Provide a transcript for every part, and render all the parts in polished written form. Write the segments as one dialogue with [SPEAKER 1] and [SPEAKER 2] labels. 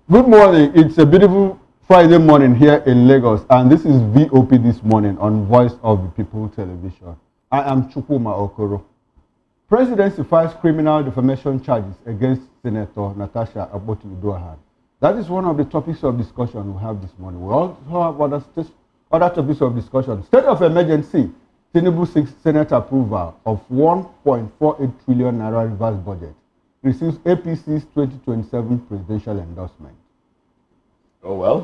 [SPEAKER 1] Good morning. It's a beautiful Friday morning here in Lagos, and this is VOP this morning on Voice of the People Television. I am Chukwuma Okoro. Presidency files criminal defamation charges against Senator Natasha Akpoti Uduaghan. That is one of the topics of discussion we have this morning. We also have other topics of discussion. State of emergency. Tinubu seeks Senate approval of 1.48 trillion naira reverse budget. Receives APC's 2027 presidential endorsement.
[SPEAKER 2] Oh, well,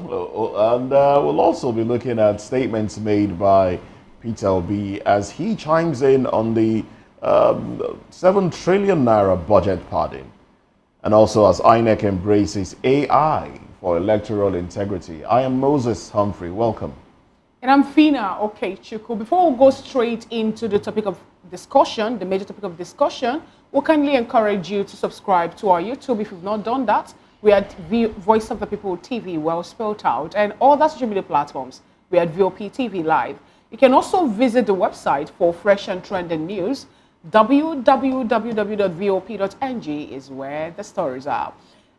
[SPEAKER 2] and we'll also be looking at statements made by Peter as he chimes in on the 7 trillion naira budget pardon. And also as INEC embraces AI for electoral integrity. I am Moses Humphrey. Welcome.
[SPEAKER 3] And I'm Fina Okechukwu. Before we go straight into the topic of discussion, the major topic of discussion, we'll kindly encourage you to subscribe to our YouTube if you've not done that. We are at Voice of the People TV, well spelled out, and all the social media platforms. We are at VOP TV Live. You can also visit the website for fresh and trending news. www.vop.ng is where the stories are.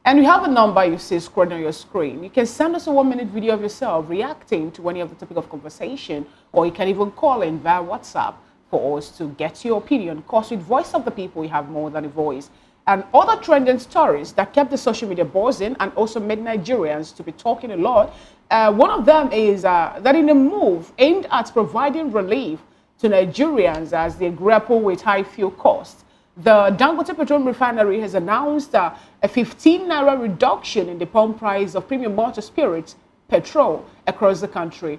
[SPEAKER 3] And we have a number you see scrolling on your screen. You can send us a 1-minute video of yourself reacting to any of the topic of conversation, or you can even call in via WhatsApp for us to get your opinion. Because with Voice of the People, we have more than a voice. And other trending stories that kept the social media buzzing and also made Nigerians to be talking a lot. One of them is that in a move aimed at providing relief to Nigerians as they grapple with high fuel costs, the Dangote Petrol refinery has announced a 15 naira reduction in the pump price of premium motor spirits, Petrol, across the country.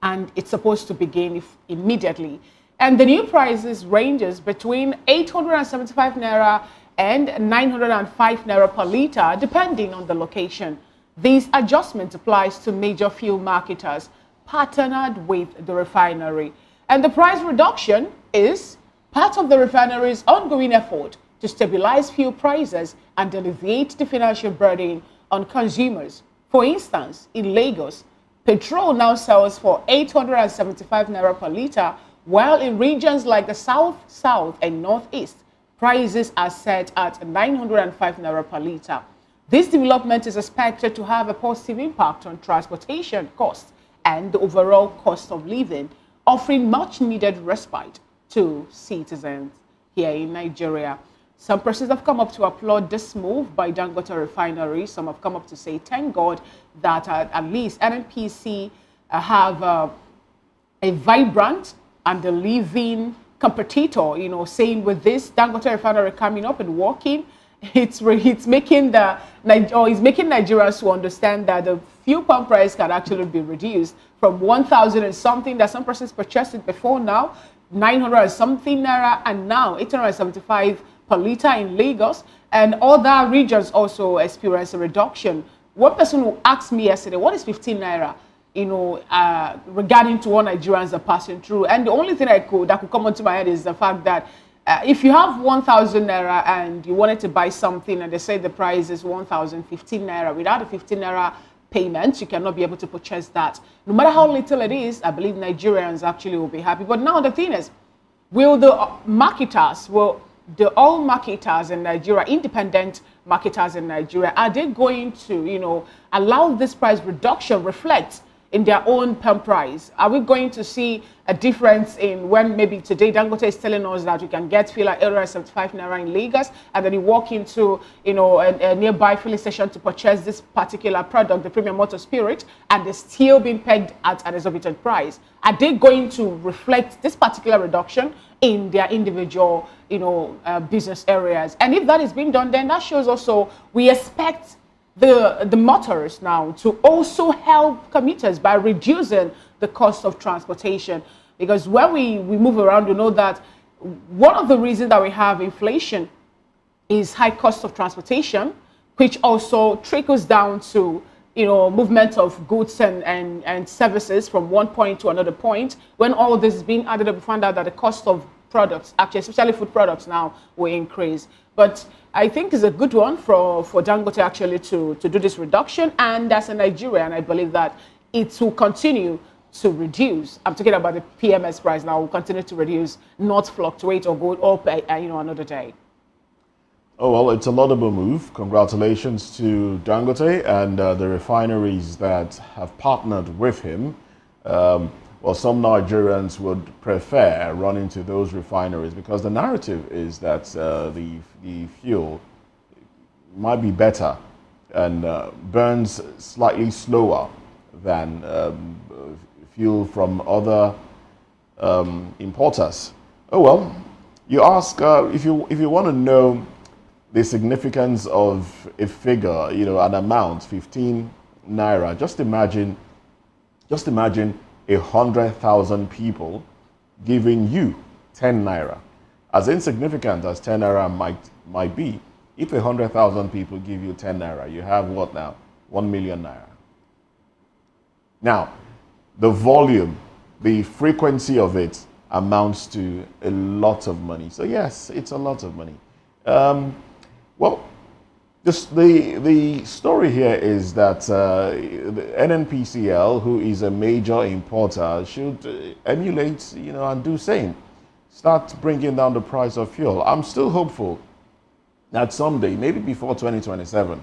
[SPEAKER 3] And it's supposed to begin immediately. And the new prices ranges between 875 naira and 905 naira per litre, depending on the location. This adjustment applies to major fuel marketers partnered with the refinery. And the price reduction is part of the refinery's ongoing effort to stabilize fuel prices and alleviate the financial burden on consumers. For instance, in Lagos, petrol now sells for 875 naira per litre, while in regions like the South, and Northeast, prices are set at 905 naira per litre. This development is expected to have a positive impact on transportation costs and the overall cost of living, offering much needed respite to citizens here in Nigeria. Some persons have come up to applaud this move by Dangote Refinery. Some have come up to say, thank God that at least NNPC have a vibrant and a living competitor, saying with this Dangote Refinery coming up and working, it's making Nigerians to understand that the fuel pump price can actually be reduced from 1,000 and something that some persons purchased it before now, 900 and something naira, and now 875 per litre in Lagos, and other regions also experience a reduction. One person who asked me yesterday, what is 15 naira? Regarding to what Nigerians are passing through. And the only thing that could come onto my head is the fact that if you have 1,000 naira and you wanted to buy something and they say the price is 1,015 naira, without a 15 naira payment, you cannot be able to purchase that. No matter how little it is, I believe Nigerians actually will be happy. But now the thing is, will the all marketers in Nigeria, independent marketers in Nigeria, are they going to, allow this price reduction reflect in their own pump price? Are we going to see a difference in when maybe today Dangote is telling us that you can get fuel at 875 naira in Lagos, and then you walk into a nearby filling station to purchase this particular product, the premium motor spirit, and they're still being pegged at an exorbitant price? Are they going to reflect this particular reduction in their individual business areas? And if that is being done, then that shows also we expect the motorists now to also help commuters by reducing the cost of transportation. Because when we move around, you know that one of the reasons that we have inflation is high cost of transportation, which also trickles down to movement of goods and services from one point to another point. When all this is being added up, we find out that the cost of products, actually, especially food products now, will increase. But I think it's a good one for Dangote actually to do this reduction. And as a Nigerian, I believe that it will continue to reduce. I'm talking about the PMS price now, will continue to reduce, not fluctuate or go up another day.
[SPEAKER 2] Oh, well, it's a laudable move. Congratulations to Dangote and the refineries that have partnered with him. Well, some Nigerians would prefer running to those refineries because the narrative is that the fuel might be better and burns slightly slower than fuel from other importers. Oh well, you ask if you want to know the significance of a figure, an amount, 15 naira. Just imagine 100,000 people giving you 10 naira. As insignificant as 10 naira might be, if 100,000 people give you 10 naira, you have what now? 1 million naira. Now, the volume, the frequency of it amounts to a lot of money. So yes, it's a lot of money. Well, the story here is that the NNPCL, who is a major importer, should emulate, and do same. Start bringing down the price of fuel. I'm still hopeful that someday, maybe before 2027,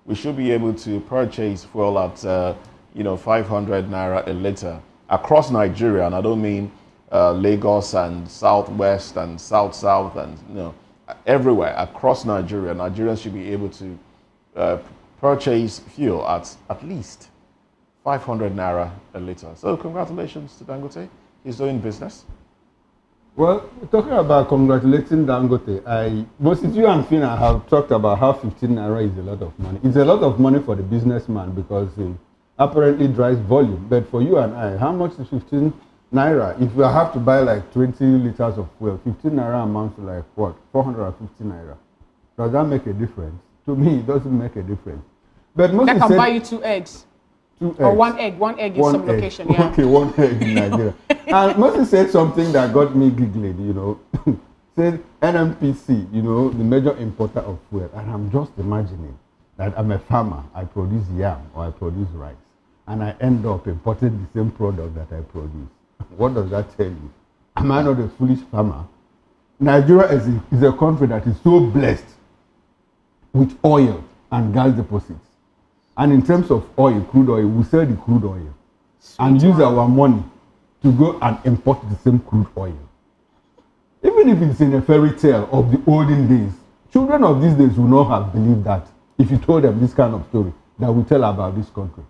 [SPEAKER 2] we should be able to purchase fuel at 500 naira a liter across Nigeria, and I don't mean Lagos and Southwest and South and everywhere across Nigeria. Nigerians should be able to purchase fuel at least 500 naira a liter. So congratulations to Dangote. He's doing business.
[SPEAKER 1] Well, talking about congratulating Dangote, both you and Fina have talked about how 15 naira is a lot of money. It's a lot of money for the businessman because it apparently drives volume. But for you and I, how much is 15 naira? If we have to buy like 20 liters of fuel, 15 naira amounts to like what? 450 naira. Does that make a difference? To me, it doesn't make a difference. But
[SPEAKER 3] Moses that can buy you 2 eggs.
[SPEAKER 1] 2 eggs.
[SPEAKER 3] Or 1 egg. 1 egg in some location, yeah.
[SPEAKER 1] Okay, 1 egg in Nigeria. And Moses said something that got me giggling, said NMPC, the major importer of fuel. And I'm just imagining that I'm a farmer, I produce yam or I produce rice, and I end up importing the same product that I produce. What does that tell you? Am I not a foolish farmer? Nigeria is a country that is so blessed with oil and gas deposits. And in terms of oil, crude oil, we sell the crude oil and use our money to go and import the same crude oil. Even if it's in a fairy tale of the olden days, children of these days will not have believed that if you told them this kind of story that we tell about this country,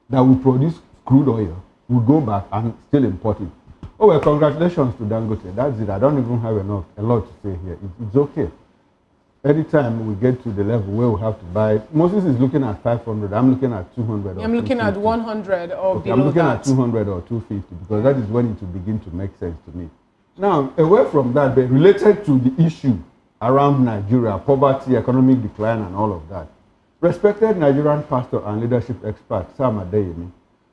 [SPEAKER 1] that we produce crude oil, we go back and still import it. Oh well, congratulations to Dangote. That's it. I don't even have a lot to say here. It's okay. Anytime we get to the level where we have to buy, Moses is looking at 500. I'm looking at 200.
[SPEAKER 3] I'm looking at 100 or below
[SPEAKER 1] I'm looking
[SPEAKER 3] that.
[SPEAKER 1] at 200 or 250 because that is when it will begin to make sense to me. Now, away from that, but related to the issue around Nigeria, poverty, economic decline, and all of that, respected Nigerian pastor and leadership expert Sam Adeyemi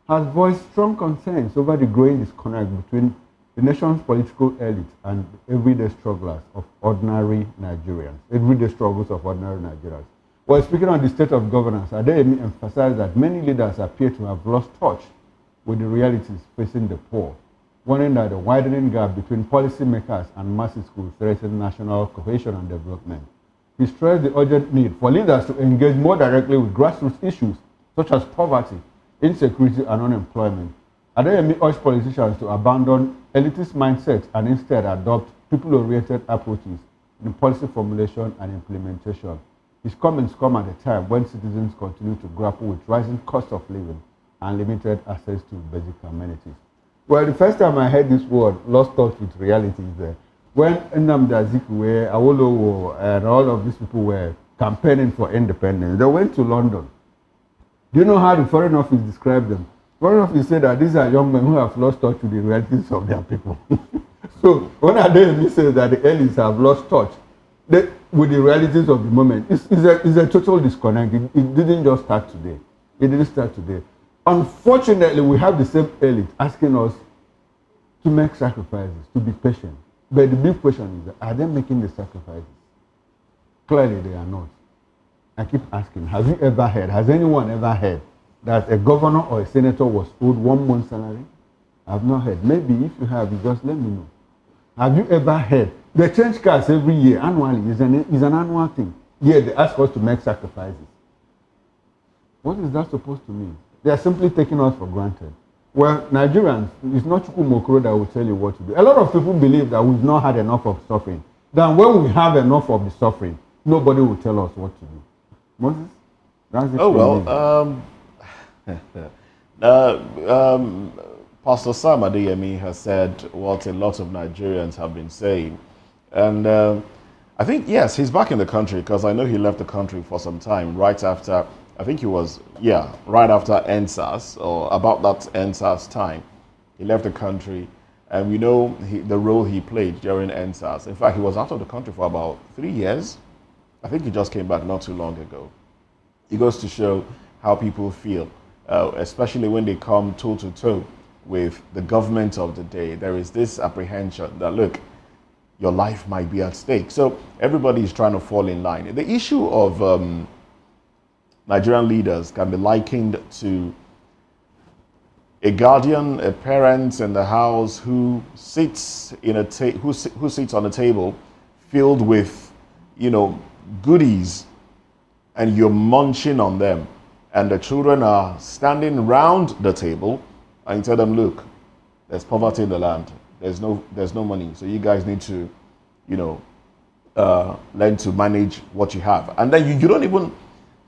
[SPEAKER 1] has voiced strong concerns over the growing disconnect between the nation's political elite and everyday strugglers of ordinary Nigerians, everyday struggles of ordinary Nigerians. While speaking on the state of governance, Adeyemi emphasized that many leaders appear to have lost touch with the realities facing the poor, warning that the widening gap between policymakers and masses could threaten national cohesion and development. He stressed the urgent need for leaders to engage more directly with grassroots issues such as poverty, insecurity, and unemployment. Adeyemi urged politicians to abandon elitist mindsets and instead adopt people-oriented approaches in policy formulation and implementation. His comments come at a time when citizens continue to grapple with rising cost of living and limited access to basic amenities. Well, the first time I heard this word, lost touch with reality, is there. When Nnamdi Azikiwe, Awolowo, and all of these people were campaigning for independence, they went to London. Do you know how the Foreign Office described them? Foreign Office said that these are young men who have lost touch with the realities of their people. So when Adeyemi says that the elites have lost touch with the realities of the moment, it's a total disconnect. It didn't just start today. It didn't start today. Unfortunately, we have the same elite asking us to make sacrifices, to be patient. But the big question is, are they making the sacrifices? Clearly, they are not. I keep asking, have you ever heard, has anyone ever heard that a governor or a senator was owed 1 month's salary? I've not heard. Maybe if you have, you just let me know. Have you ever heard? They change cars every year, annually. It's an annual thing. Yeah, they ask us to make sacrifices. What is that supposed to mean? They are simply taking us for granted. Well, Nigerians, it's not Chukwumokoro that will tell you what to do. A lot of people believe that we've not had enough of suffering. Then when we have enough of the suffering, nobody will tell us what to do. Moses? That's it.
[SPEAKER 2] Oh, well, Pastor Sam Adeyemi has said what a lot of Nigerians have been saying. And I think, yes, he's back in the country because I know he left the country for some time right after, I think he was, right after NSAS or about that NSAS time. He left the country and we know the role he played during NSAS. In fact, he was out of the country for about 3 years. I think he just came back not too long ago. It goes to show how people feel, especially when they come toe-to-toe with the government of the day. There is this apprehension that, look, your life might be at stake. So everybody is trying to fall in line. The issue of Nigerian leaders can be likened to a guardian, a parent in the house who sits who sits on a table filled with, goodies, and you're munching on them, and the children are standing round the table, and you tell them, look, there's poverty in the land. There's no money, so you guys need to, learn to manage what you have. And then you don't even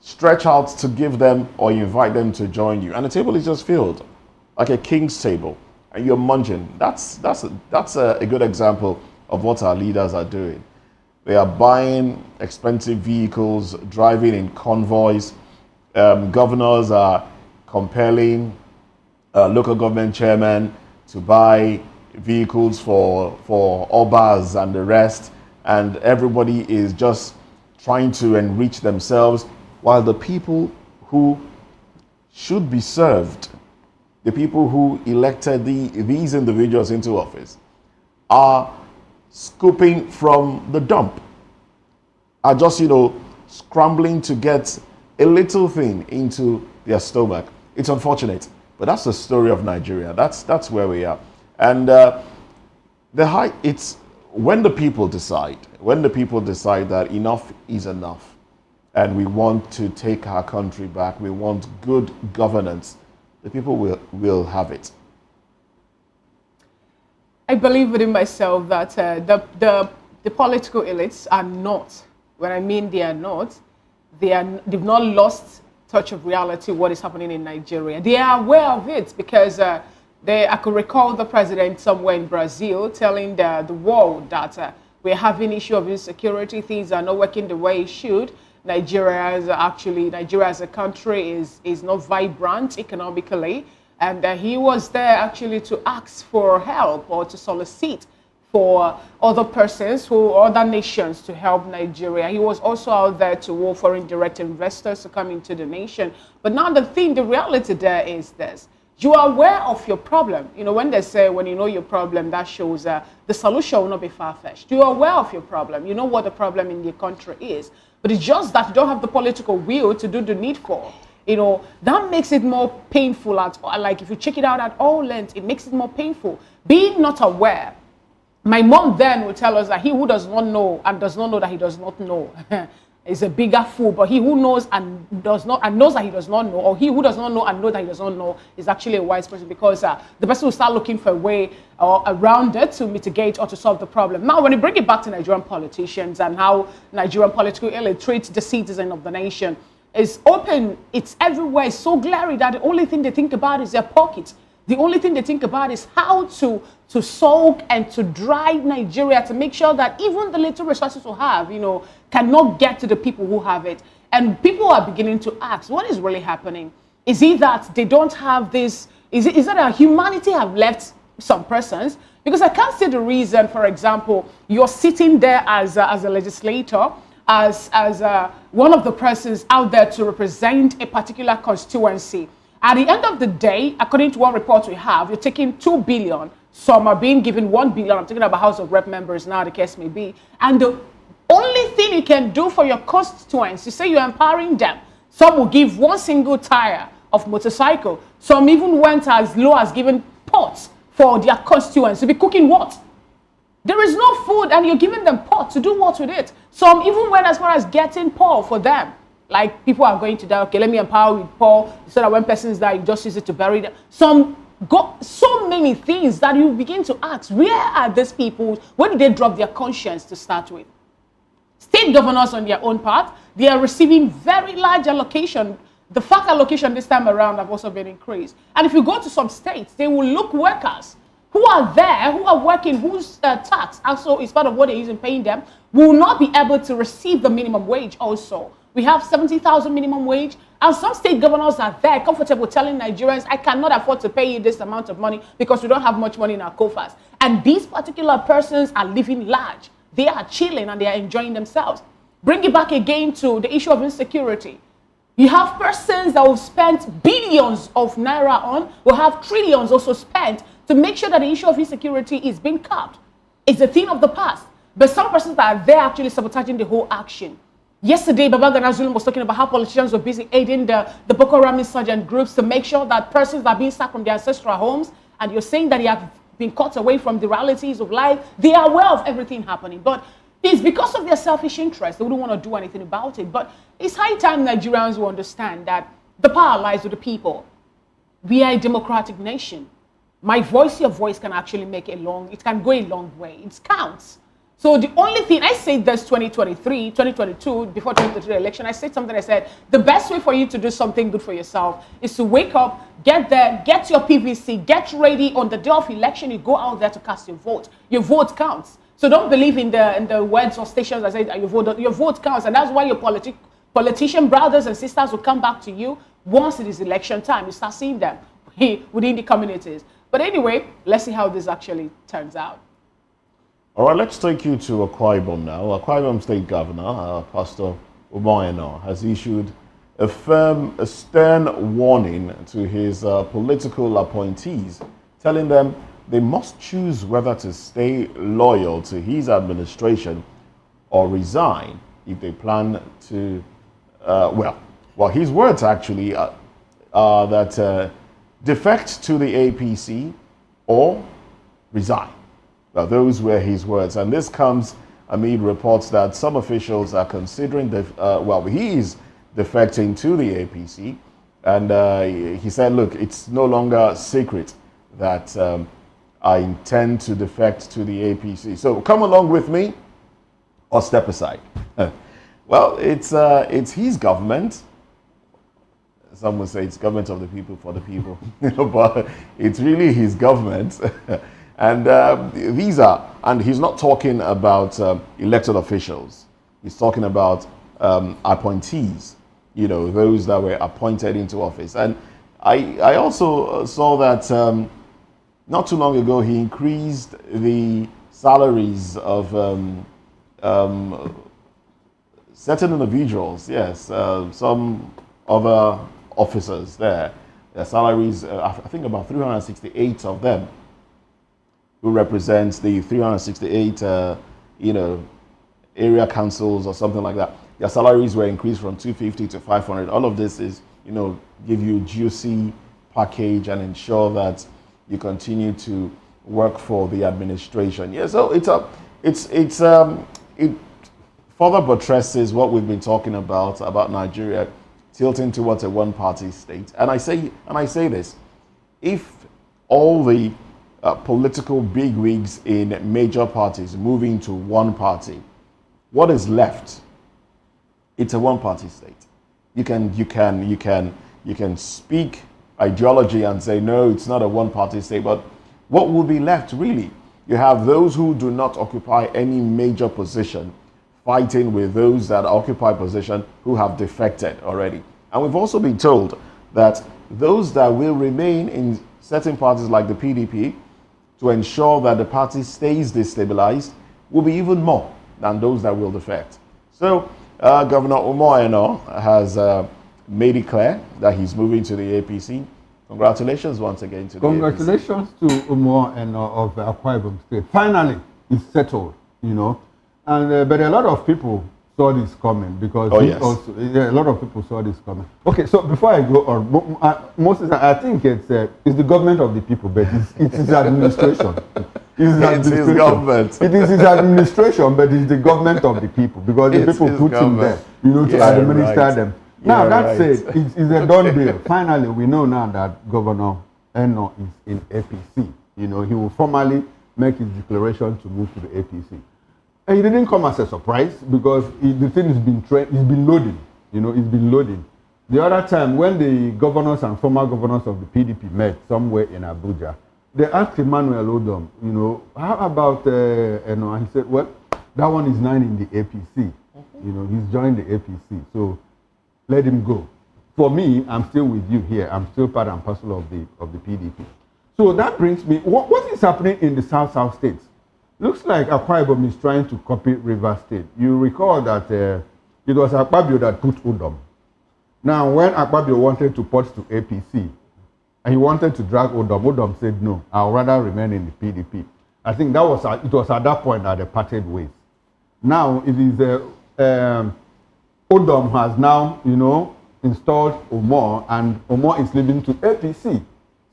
[SPEAKER 2] stretch out to give them or invite them to join you, and the table is just filled, like a king's table, and you're munching. That's a good example of what our leaders are doing. They are buying expensive vehicles, driving in convoys. Governors are compelling local government chairmen to buy vehicles for obas and the rest, and everybody is just trying to enrich themselves, while the people who should be served, the people who elected these individuals into office, are scooping from the dump, are just, scrambling to get a little thing into their stomach. It's unfortunate, but that's the story of Nigeria. That's where we are. And it's when the people decide that enough is enough, and we want to take our country back, we want good governance, the people will have it.
[SPEAKER 3] I believe within myself that the political elites are not, when I mean they are not, they've not lost touch of reality, what is happening in Nigeria. They are aware of it because I could recall the president somewhere in Brazil telling the world that we're having issue of insecurity, things are not working the way it should. Nigeria as a country is not vibrant economically. And he was there actually to ask for help or to solicit for other nations to help Nigeria. He was also out there to woo foreign direct investors to come into the nation. But now the reality there is this. You are aware of your problem. When they say when you know your problem, that shows the solution will not be far-fetched. You are aware of your problem. You know what the problem in your country is. But it's just that you don't have the political will to do the needful. That makes it more painful. Like if you check it out at all lengths, it makes it more painful. Being not aware. My mom then will tell us that he who does not know and does not know that he does not know is a bigger fool. But he who knows and does not and knows that he does not know, or he who does not know and knows that he does not know, is actually a wise person, because the person will start looking for a way around it to mitigate or to solve the problem. Now, when you bring it back to Nigerian politicians and how Nigerian political elite treats the citizen of the nation, it's open, it's everywhere, it's so glaring that the only thing they think about is their pockets. The only thing they think about is how to soak and to drive Nigeria, to make sure that even the little resources we have, cannot get to the people who have it. And people are beginning to ask, what is really happening? Is it that they don't have this, is it that humanity have left some persons? Because I can't see the reason, for example, you're sitting there as a legislator, as one of the persons out there to represent a particular constituency. At the end of the day, according to one report we have, you're taking 2 billion. Some are being given 1 billion. I'm talking about House of Rep members now, the case may be. And the only thing you can do for your constituents, you say you're empowering them. Some will give one single tire of motorcycle. Some even went as low as giving pots for their constituents to be cooking what? There is no food and you're giving them pot to do what with it. Some even went as far as getting Paul for them. Like people are going to die, okay, let me empower with Paul so that when persons die, you just use it to bury them. Some got so many things that you begin to ask, where are these people? Where did they drop their conscience to start with? State governors on their own part, they are receiving very large allocation. The FAC allocation this time around have also been increased. And if you go to some states, they will look workers who are there, who are working, whose tax also is part of what they're using paying them, will not be able to receive the minimum wage also. We have 70,000 minimum wage, and some state governors are there comfortable telling Nigerians, I cannot afford to pay you this amount of money because we don't have much money in our coffers. And these particular persons are living large. They are chilling and they are enjoying themselves. Bring it back again to the issue of insecurity. You have persons that will spend billions of naira on, will have trillions also spent to make sure that the issue of insecurity is being capped. It's a thing of the past. But some persons that are there actually sabotaging the whole action. Yesterday, Babangana Zulum was talking about how politicians were busy aiding the Boko Haram insurgent groups to make sure that persons are being sacked from their ancestral homes, and you're saying that they have been cut away from the realities of life. They are aware of everything happening, but it's because of their selfish interest. They wouldn't want to do anything about it. But it's high time Nigerians will understand that the power lies with the people. We are a democratic nation. My voice, your voice can actually it can go a long way. It counts. So the only thing, I say this 2023, 2022, before 2023 election, I said something, I said, the best way for you to do something good for yourself is to wake up, get there, get your PVC, get ready. On the day of election, you go out there to cast your vote. Your vote counts. So don't believe in the words or stations that say that your vote counts. And that's why your politician brothers and sisters will come back to you once it is election time. You start seeing them within the communities. But anyway, let's see how this actually turns out.
[SPEAKER 2] All right, let's take you to Akwa Ibom now. Akwa Ibom State Governor, Pastor Uduaghan, has issued a stern warning to his political appointees, telling them they must choose whether to stay loyal to his administration or resign if they plan to, his words actually are that defect to the APC or resign. Now, those were his words, and this comes amid reports that some officials are considering, he is defecting to the APC, and he said, look, it's no longer secret that I intend to defect to the APC. So come along with me or step aside. Well, it's his government. Some would say it's government of the people for the people, but it's really his government. And and he's not talking about elected officials. He's talking about appointees, those that were appointed into office. And I also saw that not too long ago, he increased the salaries of certain individuals, yes, some other officers there. Their salaries, I think about 368 of them, who represents the 368, area councils or something like that. Their salaries were increased from 250 to 500. All of this is, give you juicy package and ensure that you continue to work for the administration. Yeah, so it further buttresses what we've been talking about Nigeria tilting towards a one-party state. And I say this: if all the political bigwigs in major parties moving to one party, what is left? It's a one-party state. You can speak ideology and say, no, it's not a one-party state, but what will be left really? You have those who do not occupy any major position fighting with those that occupy position who have defected already. And we've also been told that those that will remain in certain parties like the PDP to ensure that the party stays destabilized will be even more than those that will defect. So Governor Uduaghan has made it clear that he's moving to the APC. Congratulations once again to the APC.
[SPEAKER 1] Congratulations to Uduaghan of Akwa Ibom State. Finally, it's settled, And but a lot of people saw this coming because a lot of people saw this coming. Okay, so before I go on, most of the time, I think it's the government of the people, but it's administration.
[SPEAKER 2] It's his government.
[SPEAKER 1] It is his administration, but it's the government of the people because the people put him there, you know, to administer them. Now that's it. It's a done deal. Finally, we know now that Governor Eno is in APC. You know, he will formally make his declaration to move to the APC. And it didn't come as a surprise because the thing has been it's been loading. You know, it's been loading. The other time when the governors and former governors of the PDP met somewhere in Abuja, they asked Emmanuel Odom, you know, how about Eno? And he said, well, that one is now in the APC. You know, he's joined the APC. So let him go. For me, I'm still with you here. I'm still part and parcel of the PDP. So that brings me, what is happening in the South states? Looks like Akwa Ibom is trying to copy Rivers State. You recall that it was Akpabio that put Udom. Now, when Akpabio wanted to port to APC, and he wanted to drag Udom said, no, I'll rather remain in the PDP. I think it was at that point that they parted ways. Now, it is, Udom has now, you know, installed Omor, and Omor is leaving to APC.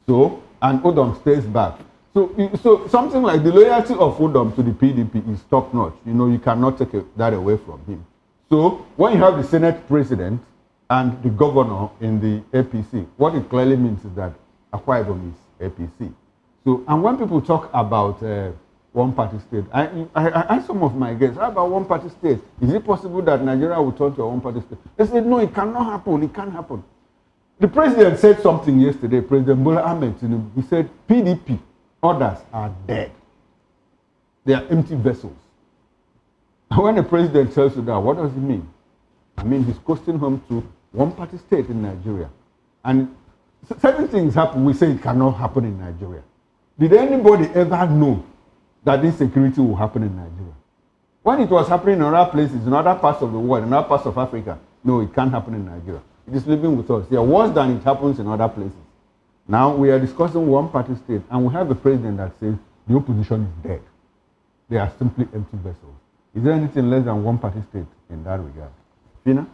[SPEAKER 1] So, and Udom stays back. So something like the loyalty of Udom to the PDP is top notch. You know, you cannot take that away from him. So when you have the Senate president and the governor in the APC, what it clearly means is that Akwa Ibom is APC. So, and when people talk about one-party state, I asked some of my guests, how about one-party state? Is it possible that Nigeria will turn to a one-party state? They said, no, it cannot happen. It can't happen. The president said something yesterday, President Bola Ahmed Tinubu. He said, PDP, others are dead. They are empty vessels. When the president tells you that, what does it mean? I mean, he's coasting home to one-party state in Nigeria. And certain things happen, we say it cannot happen in Nigeria. Did anybody ever know that insecurity will happen in Nigeria? When it was happening in other places, in other parts of the world, in other parts of Africa, no, it can't happen in Nigeria. It is living with us. They are worse than it happens in other places. Now we are discussing one-party state, and we have a president that says the opposition is dead. They are simply empty vessels. Is there anything less than one-party state in that regard? Fina?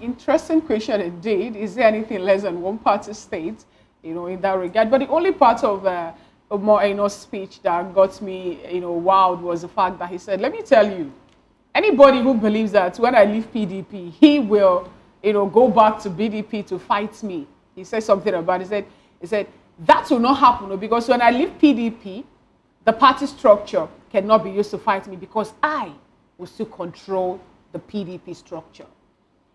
[SPEAKER 3] Interesting question indeed. Is there anything less than one-party state, you know, in that regard? But the only part of Eno's speech that got me, you know, wowed was the fact that he said, let me tell you, anybody who believes that when I leave PDP, he will, you know, go back to BDP to fight me. He said something about it. He said, that will not happen because when I leave PDP, the party structure cannot be used to fight me because I will still control the PDP structure.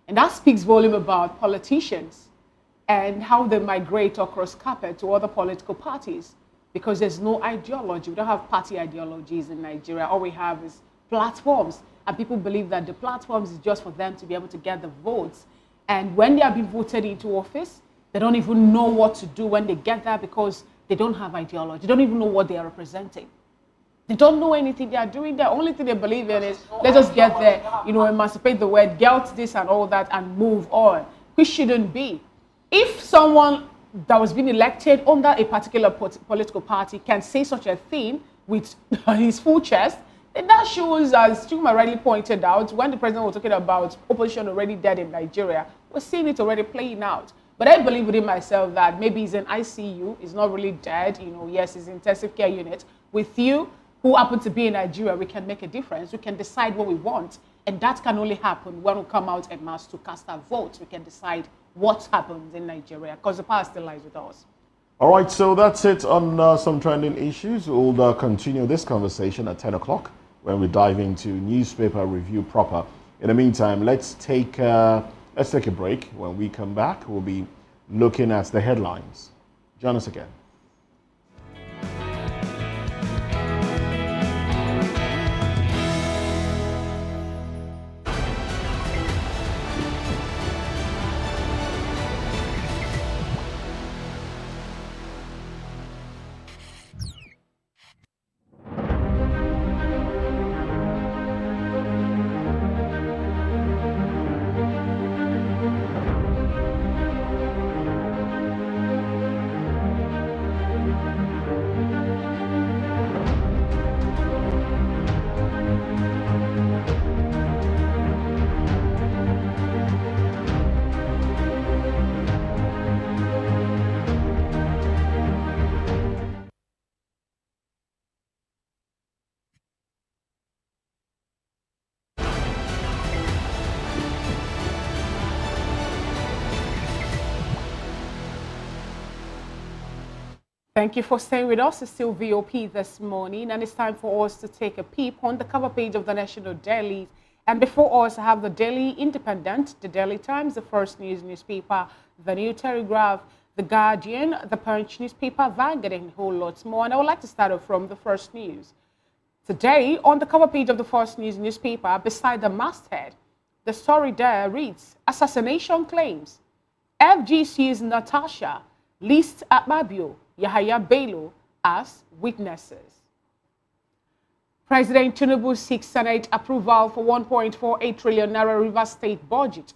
[SPEAKER 3] And that speaks volume about politicians and how they migrate across carpet to other political parties because there's no ideology. We don't have party ideologies in Nigeria. All we have is platforms. And people believe that the platforms is just for them to be able to get the votes. And when they are being voted into office, they don't even know what to do when they get there because they don't have ideology. They don't even know what they are representing. They don't know anything they are doing. The only thing they believe in is, let us get there, you know, emancipate the world, get this and all that and move on, which shouldn't be. If someone that was being elected under a particular political party can say such a thing with his full chest, then that shows, as Chuma rightly pointed out, when the president was talking about opposition already dead in Nigeria, we're seeing it already playing out. But I believe within myself that maybe he's in ICU, he's not really dead, you know, yes, he's in intensive care unit. With you, who happen to be in Nigeria, we can make a difference. We can decide what we want. And that can only happen when we come out en masse to cast our votes. We can decide what happens in Nigeria because the power still lies with us.
[SPEAKER 2] All right, so that's it on some trending issues. We'll continue this conversation at 10 o'clock when we dive into newspaper review proper. In the meantime, let's take a break. When we come back, we'll be looking at the headlines. Join us again.
[SPEAKER 3] Thank you for staying with us. It's still VOP this morning, and it's time for us to take a peep on the cover page of the national dailies. And before us, I have the Daily Independent, the Daily Times, the First News newspaper, the New Telegraph, the Guardian, the Punch newspaper, Vanguard, and a whole lot more. And I would like to start off from the First News. Today, on the cover page of the First News newspaper, beside the masthead, the story there reads, Assassination Claims. FGC's Natasha lists Akpabio, Yahaya Bello as witnesses. President Tinubu seeks Senate approval for 1.48 trillion naira Rivers State budget.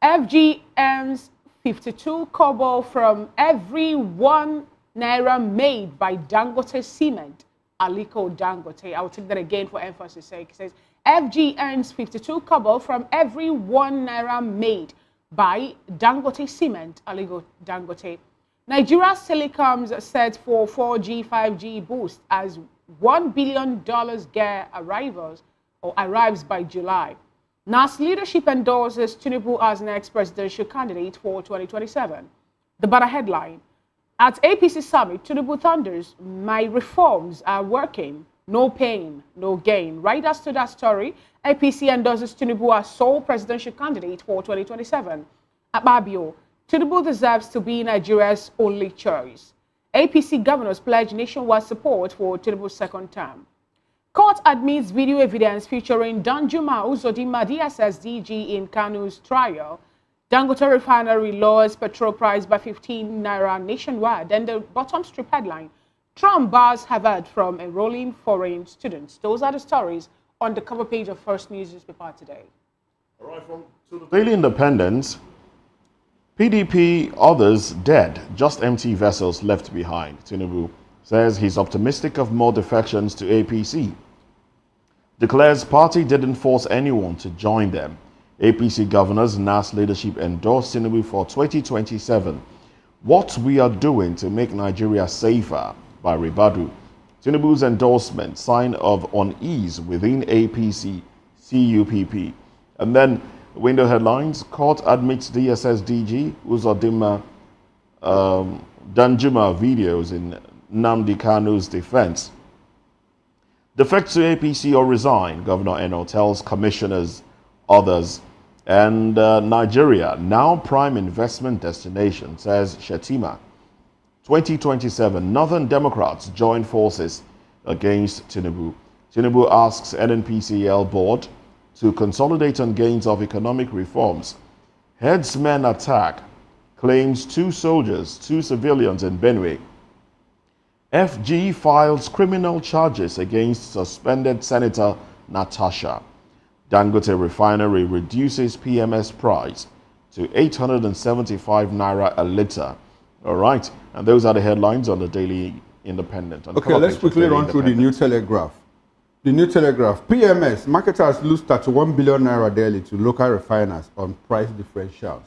[SPEAKER 3] FG earns 52 kobo from every 1 naira made by Dangote Cement. Aliko Dangote. I will take that again for emphasis' sake. It says FG earns 52 kobo from every 1 naira made by Dangote Cement. Aliko Dangote. Nigeria's telecoms set for 4G, 5G boost as $1 billion gear arrives by July. NAS leadership endorses Tinubu as next presidential candidate for 2027. The banner headline, at APC Summit, Tinubu thunders, my reforms are working, no pain, no gain. Right as to that story, APC endorses Tinubu as sole presidential candidate for 2027. Akpabio, Tinubu deserves to be Nigeria's only choice. APC governors pledge nationwide support for Tinubu's second term. Court admits video evidence featuring Danjuma Uzodinma DSS DG in Kanu's trial. Dangote refinery lowers petrol price by 15 naira nationwide. And the bottom strip headline, Trump bars Harvard from enrolling foreign students. Those are the stories on the cover page of First News newspaper today.
[SPEAKER 2] All right, to the Daily Independent. PDP, others dead, just empty vessels left behind. Tinubu says he's optimistic of more defections to APC. Declares party didn't force anyone to join them. APC governors NAS leadership endorsed Tinubu for 2027. What we are doing to make Nigeria safer by Ribadu. Tinubu's endorsement, sign of unease within APC, CUPP. And then window headlines, court admits DSS DG Uzodinma Danjuma videos in Nnamdi Kanu's defense. Defect to APC or resign, Governor Eno tells commissioners, others. And Nigeria, now prime investment destination, says Shetima. 2027, Northern Democrats join forces against Tinubu. Tinubu asks NNPCL board to consolidate on gains of economic reforms. Headsman attack claims 2 soldiers, 2 civilians in Benue. FG files criminal charges against suspended Senator Natasha. Dangote refinery reduces PMS price to 875 naira a litre. All right, and those are the headlines on the Daily Independent.
[SPEAKER 1] Okay, let's quickly run through the New Telegraph. The New Telegraph, PMS, marketers lose 31 billion naira daily to local refiners on price differentials.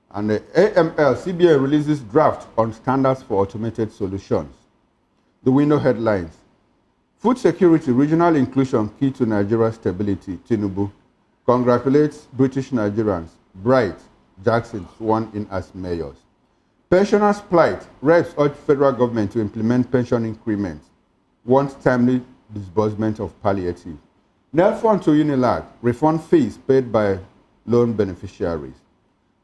[SPEAKER 1] And the AML, CBN releases draft on standards for automated solutions. The window headlines, food security, regional inclusion key to Nigeria's stability, Tinubu. Congratulates British Nigerians, Bright, Jackson sworn in as mayors. Pensioners' plight, reps urge federal government to implement pension increments. Want timely disbursement of palliative. Nelfund to Unilag, refund fees paid by loan beneficiaries.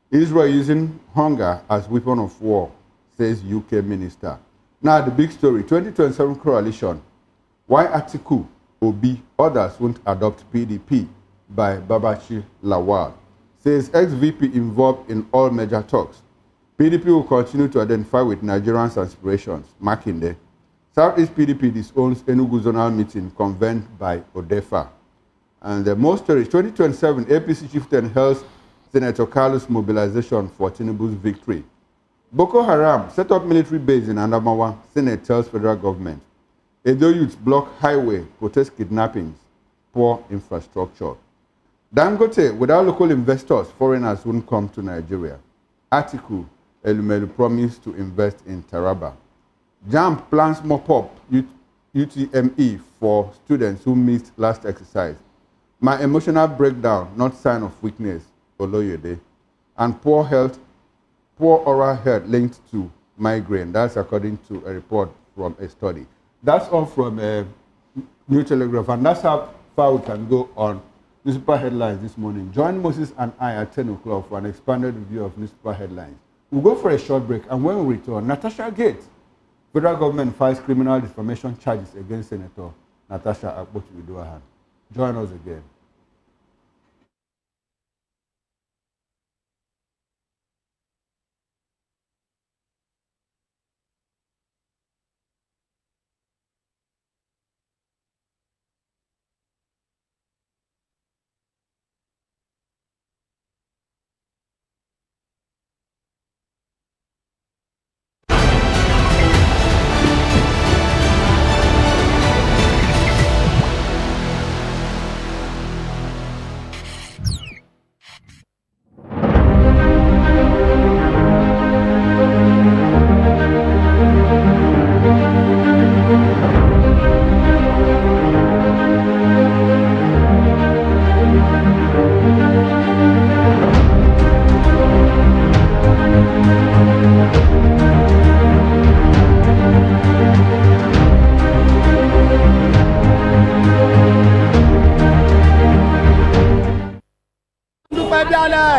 [SPEAKER 1] Israel using hunger as weapon of war, says UK minister. Now the big story, 2027 coalition. Why Atiku, Obi, others won't adopt PDP by Babachi Lawal, says ex-VP involved in all major talks. PDP will continue to identify with Nigerians' aspirations, Makinde. Southeast PDP disowns Enugu zonal meeting convened by Odefa. And the most stories, 2027 APC chieftain hails Senator Carlos' mobilization for Tinubu's victory. Boko Haram set up military base in Adamawa, Senate tells federal government. Edo youths block highway, protest kidnappings, poor infrastructure. Dangote, without local investors, foreigners wouldn't come to Nigeria. Article, Elumelu promised to invest in Taraba. JAMB plans mop-up UTME for students who missed last exercise. My emotional breakdown, not sign of weakness, Oloyede. And poor oral health linked to migraine. That's according to a report from a study. That's all from New Telegraph, and that's how far we can go on newspaper headlines this morning. Join Moses and I at 10 o'clock for an expanded review of newspaper headlines. We'll go for a short break, and when we return, Natasha-Gate. Federal government files criminal defamation charges against Senator Natasha Uduaghan. Join us again.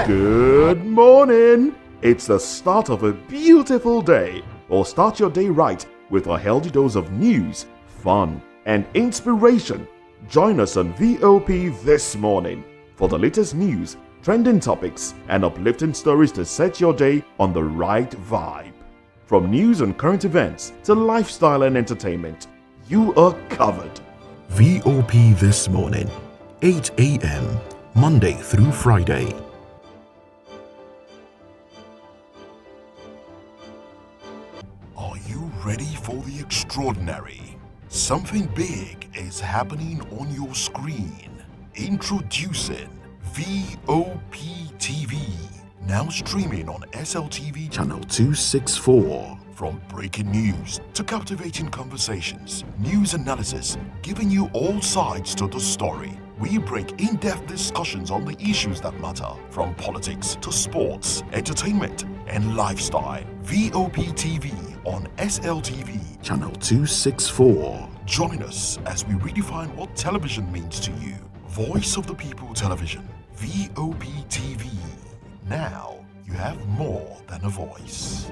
[SPEAKER 2] Good morning! It's the start of a beautiful day. Or start your day right with a healthy dose of news, fun, and inspiration. Join us on VOP this morning for the latest news, trending topics, and uplifting stories to set your day on the right vibe. From news and current events to lifestyle and entertainment, you are covered.
[SPEAKER 4] VOP This Morning, 8 a.m., Monday through Friday. Are you ready for the extraordinary? Something big is happening on your screen. Introducing VOP TV, now streaming on SLTV channel 264. From breaking news to captivating conversations, news analysis, giving you all sides to the story. We bring in-depth discussions on the issues that matter, from politics to sports, entertainment, and lifestyle. VOP TV on SLTV channel 264. Join us as we redefine what television means to you. Voice of the People Television, VOP TV. Now you have more than a voice.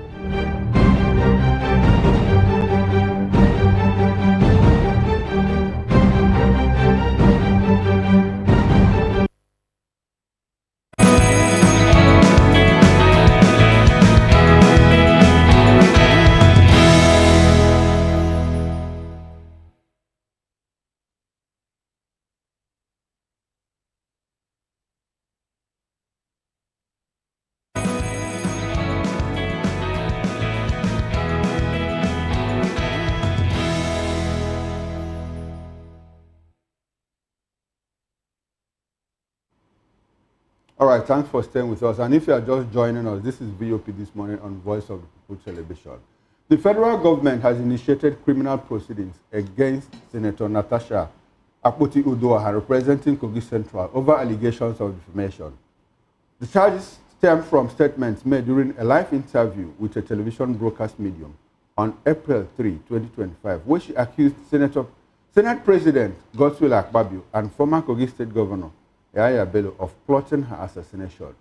[SPEAKER 1] All right, thanks for staying with us. And if you are just joining us, this is VOP This Morning on Voice of the People Television. The federal government has initiated criminal proceedings against Senator Natasha Akpoti Uduaghan, representing Kogi Central, over allegations of defamation. The charges stem from statements made during a live interview with a television broadcast medium on April 3, 2025, where she accused Senate President Godswill Akpabio and former Kogi State Governor Yahaya Bello of plotting her assassination.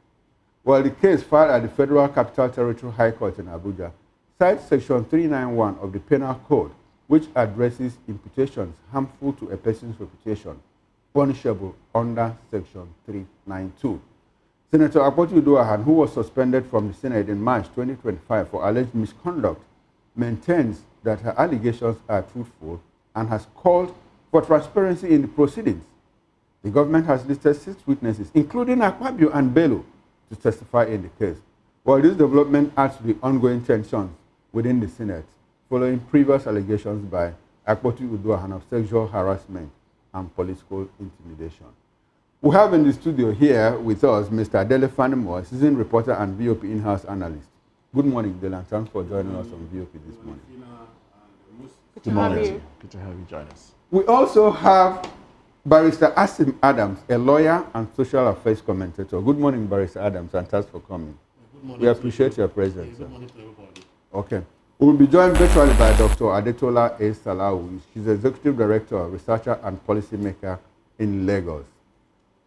[SPEAKER 1] While the case filed at the Federal Capital Territory High Court in Abuja cites Section 391 of the Penal Code, which addresses imputations harmful to a person's reputation, punishable under Section 392. Senator Akpoti Uduaghan, who was suspended from the Senate in March 2025 for alleged misconduct, maintains that her allegations are truthful and has called for transparency in the proceedings. The government has listed 6 witnesses, including Akpabio and Bello, to testify in the case. While this development adds to the ongoing tensions within the Senate, following previous allegations by Akpoti Uduaghan of sexual harassment and political intimidation. We have in the studio here with us Mr. Adele Fanimo, seasoned reporter and VOP in-house analyst. Good morning, Dele, and thanks for joining us on VOP this morning.
[SPEAKER 3] Good morning.
[SPEAKER 2] Good to have you join us.
[SPEAKER 1] We also have Barrister Asim Adams, a lawyer and social affairs commentator. Good morning, Barrister Adams, and thanks for coming.
[SPEAKER 5] Good morning.
[SPEAKER 1] We appreciate your presence.
[SPEAKER 5] Good morning to everybody.
[SPEAKER 1] Okay. We'll be joined virtually by Dr. Adetola A. Salau. She's Executive Director, Researcher and Policymaker in Lagos.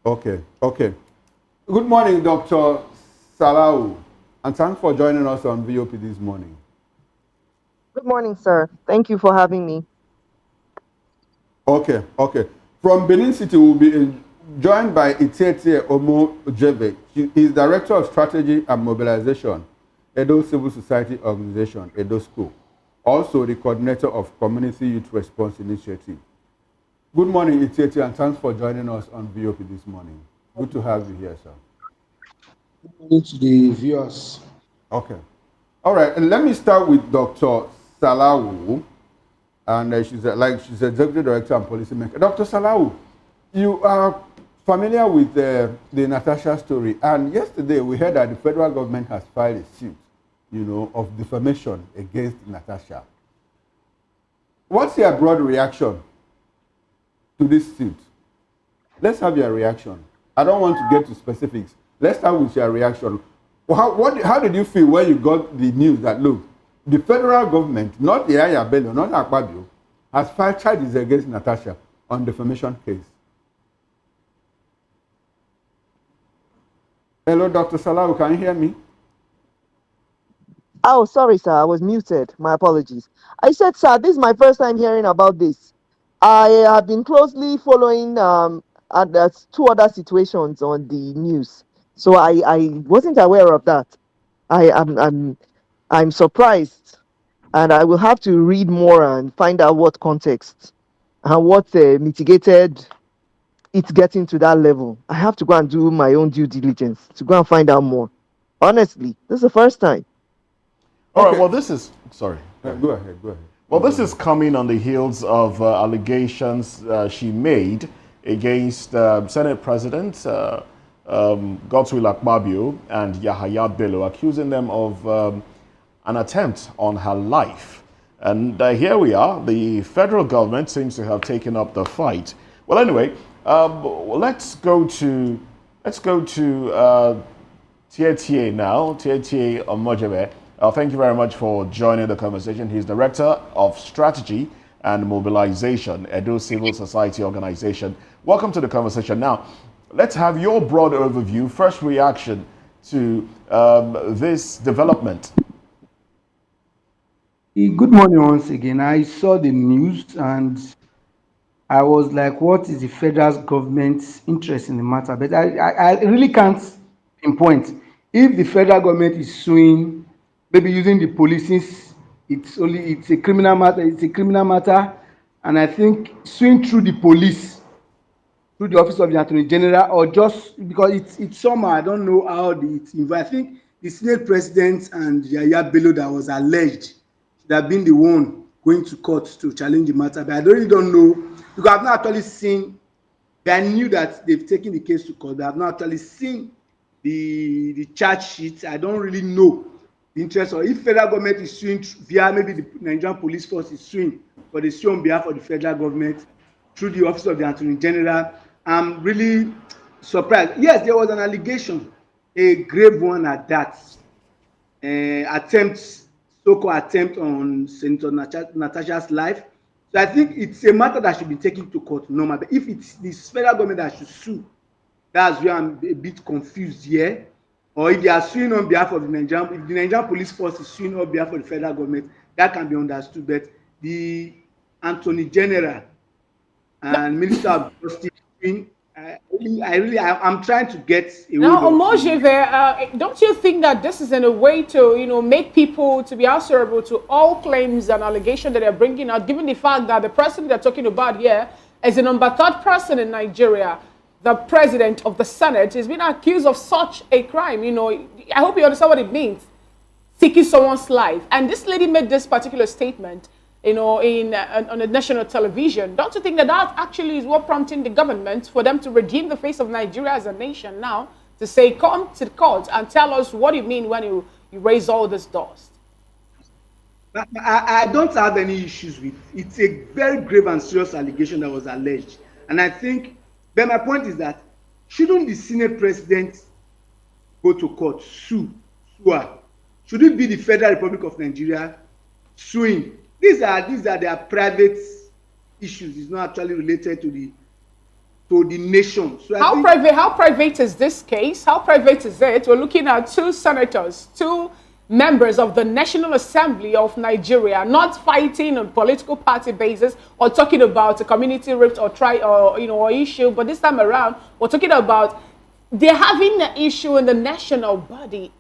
[SPEAKER 1] Okay. Good morning, Dr. Salau, and thanks for joining us on VOP this morning.
[SPEAKER 5] Good morning, sir. Thank you for having me.
[SPEAKER 1] Okay. From Benin City, we'll be joined by Itete Omo Jebe. He is Director of Strategy and Mobilization, Edo Civil Society Organization, Edo School. Also the coordinator of Community Youth Response Initiative. Good morning, Itete, and thanks for joining us on VOP this morning. Good to have you here, sir.
[SPEAKER 6] Good morning to the viewers.
[SPEAKER 1] Okay. All right, and let me start with Dr. Salau, and she's Executive Director and Policymaker. Dr. Salau, you are familiar with the Natasha story, and yesterday we heard that the federal government has filed a suit, of defamation against Natasha. What's your broad reaction to this suit? Let's have your reaction. I don't want to get to specifics. Let's start with your reaction. How did you feel when you got the news that, look, the federal government, not Yaya Bello, not Akwa, has filed charges against Natasha on defamation case? Hello, Dr. Salau, can you hear me?
[SPEAKER 5] Oh, sorry, sir. I was muted. My apologies. I said, sir, this is my first time hearing about this. I have been closely following two other situations on the news, so I wasn't aware of that. I'm surprised, and I will have to read more and find out what context and what mitigated it getting to that level. I have to go and do my own due diligence to go and find out more. Honestly, this is the first time.
[SPEAKER 2] All right, well, this is, sorry.
[SPEAKER 1] Go ahead.
[SPEAKER 2] Well, this is coming on the heels of allegations she made against Senate President Godswill Akpabio and Yahaya Bello, accusing them of an attempt on her life. And here we are. The federal government seems to have taken up the fight. Well, anyway, let's go to Tietie now. Tietie Omojebe. Thank you very much for joining the conversation. He's Director of Strategy and Mobilization, Edo Civil Society Organization. Welcome to the conversation. Now, let's have your broad overview, first reaction to this development.
[SPEAKER 6] Good morning once again. I saw the news and I was like, what is the federal government's interest in the matter? But I really can't pinpoint. If the federal government is suing, maybe using the police, since it's a criminal matter, and I think suing through the police, through the office of the Attorney General, or just because it's somehow, I don't know how it's involved. I think the Senate President and Yahaya Bello that was alleged should have been the one going to court to challenge the matter, but I really don't know, because I've not actually seen. I knew that they've taken the case to court, but I've not actually seen the charge sheet. I don't really know the interest, or if federal government is suing via maybe the Nigerian police force is suing, but they sue on behalf of the federal government through the office of the Attorney General. I'm really surprised. Yes, there was an allegation, a grave one at that, so-called attempt on Senator Natasha's life. So I think it's a matter that should be taken to court normal. But if it's the federal government that should sue, that's where I'm a bit confused here. Or if they are suing on behalf of the Nigerian police force is suing on behalf of the federal government, that can be understood. But the Attorney General and Minister of Justice, I'm trying to get a
[SPEAKER 3] now, Omojebe, don't you think that this is in a way to, make people to be answerable to all claims and allegations that they're bringing out, given the fact that the person they're talking about here is the number 3rd person in Nigeria, the president of the Senate, is being accused of such a crime? I hope you understand what it means, seeking someone's life. And this lady made this particular statement, on the national television. Don't you think that actually is what prompting the government for them to redeem the face of Nigeria as a nation now, to say, come to the court and tell us what you mean when you raise all this dust?
[SPEAKER 6] I don't have any issues with it. It's a very grave and serious allegation that was alleged. And I think, but my point is that, shouldn't the Senate President go to court, sue her, should it be the Federal Republic of Nigeria suing? These are their private issues. It's not actually related to the nation. So
[SPEAKER 3] how private is this case? How private is it? We're looking at two senators, two members of the National Assembly of Nigeria, not fighting on political party basis or talking about a community rift or issue, but this time around we're talking about they're having an issue in the national body,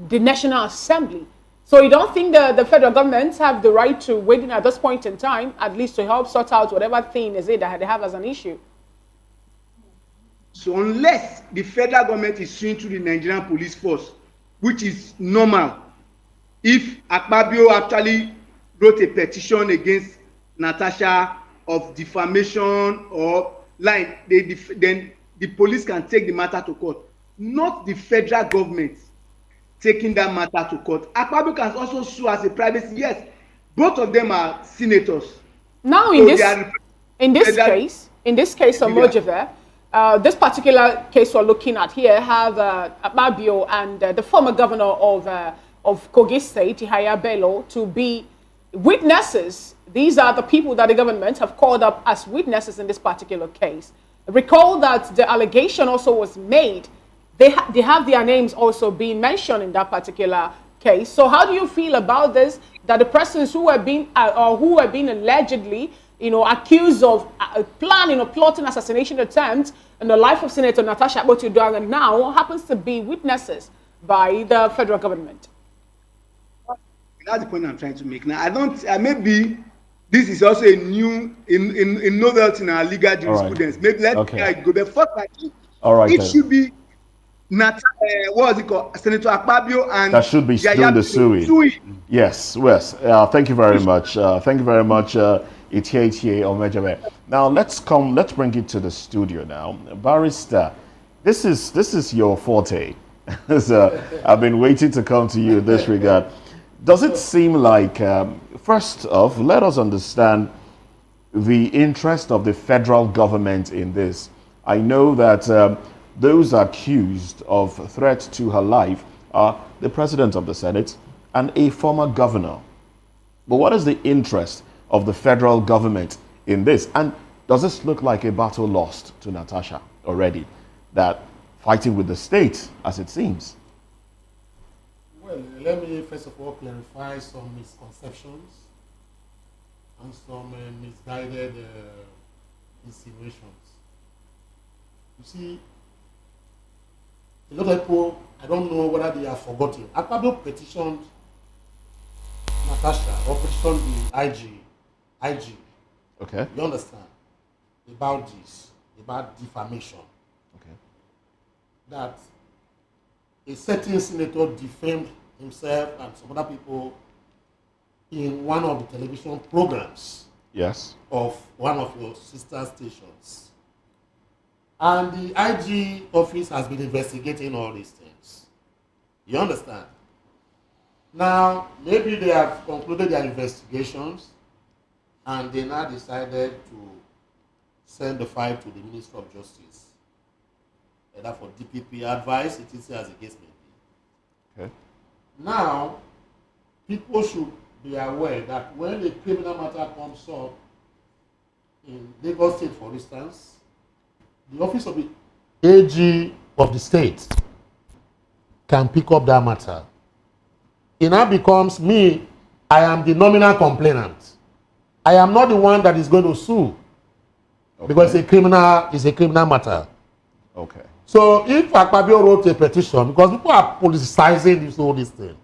[SPEAKER 3] the National Assembly. So you don't think the federal government have the right to wait in at this point in time, at least to help sort out whatever thing is it that they have as an issue?
[SPEAKER 6] So unless the federal government is suing through the Nigerian police force, which is normal, if Akpabio actually wrote a petition against Natasha of defamation or lying, then the police can take the matter to court, not the federal government taking that matter to court. Akpabio can also sue as a private. Yes, both of them are senators.
[SPEAKER 3] Now,
[SPEAKER 6] so
[SPEAKER 3] in this case, Omojave, this particular case we're looking at here have Akpabio and the former governor of Kogi State, Ihaya Bello, to be witnesses. These are the people that the government have called up as witnesses in this particular case. Recall that the allegation also was made. They have their names also being mentioned in that particular case. So how do you feel about this, that the persons who have been allegedly, accused of planning or plotting assassination attempts in the life of Senator Natasha-Gate Uduaghan now happens to be witnesses by the federal government?
[SPEAKER 6] That's the point I'm trying to make. Now, I don't. Maybe this is also a new, a novelty in our legal jurisprudence. Right. Maybe let's go. But first, I think it should be what was it called? Senator Akpabio and
[SPEAKER 2] that should be still the suing. Yes. Thank you very much. Thank you very much, Itie Omejebe. Now let's bring it to the studio now, Barrister. This is your forte. So I've been waiting to come to you in this regard. Does it seem like, first off, let us understand the interest of the federal government in this? I know that those accused of threat to her life are the President of the Senate and a former governor. But what is the interest of the federal government in this? And does this look like a battle lost to Natasha already? That fighting with the state, as it seems?
[SPEAKER 7] Well, let me first of all clarify some misconceptions and some misguided insinuations. You see, a lot of people, I don't know whether they have forgotten. Akpabio petitioned Natasha or petitioned the IG.
[SPEAKER 2] Okay.
[SPEAKER 7] You understand? About this, about defamation.
[SPEAKER 2] Okay.
[SPEAKER 7] That a certain senator defamed himself and some other people in one of the television programs.
[SPEAKER 2] Yes.
[SPEAKER 7] Of one of your sister stations. And the IG office has been investigating all these things. You understand? Now, maybe they have concluded their investigations and they now decided to send the file to the Minister of Justice. Either for DPP advice, etc. as the case may be.
[SPEAKER 2] Okay.
[SPEAKER 7] Now, people should be aware that when a criminal matter comes up in Lagos State, for instance, the office of the AG of the state can pick up that matter. It now becomes me, I am the nominal complainant. I am not the one that is going to sue. Okay. Because it's a criminal matter.
[SPEAKER 2] Okay.
[SPEAKER 7] So if Akpabio wrote a petition, because people are politicizing this thing,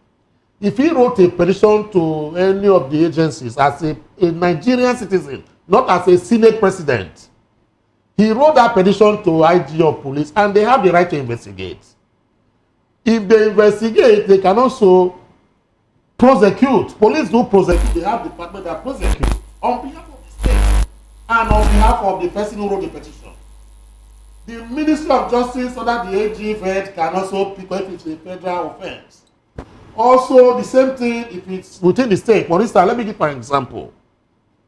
[SPEAKER 7] if he wrote a petition to any of the agencies as a Nigerian citizen, not as a Senate president, he wrote that petition to IG of police and they have the right to investigate. If they investigate, they can also prosecute. Police do prosecute. They have the department that prosecute on behalf of the state and on behalf of the person who wrote the petition. The Ministry of Justice under the AG Fed can also pick up if it's a federal offense. Also, the same thing if it's within the state. For instance, let me give an example.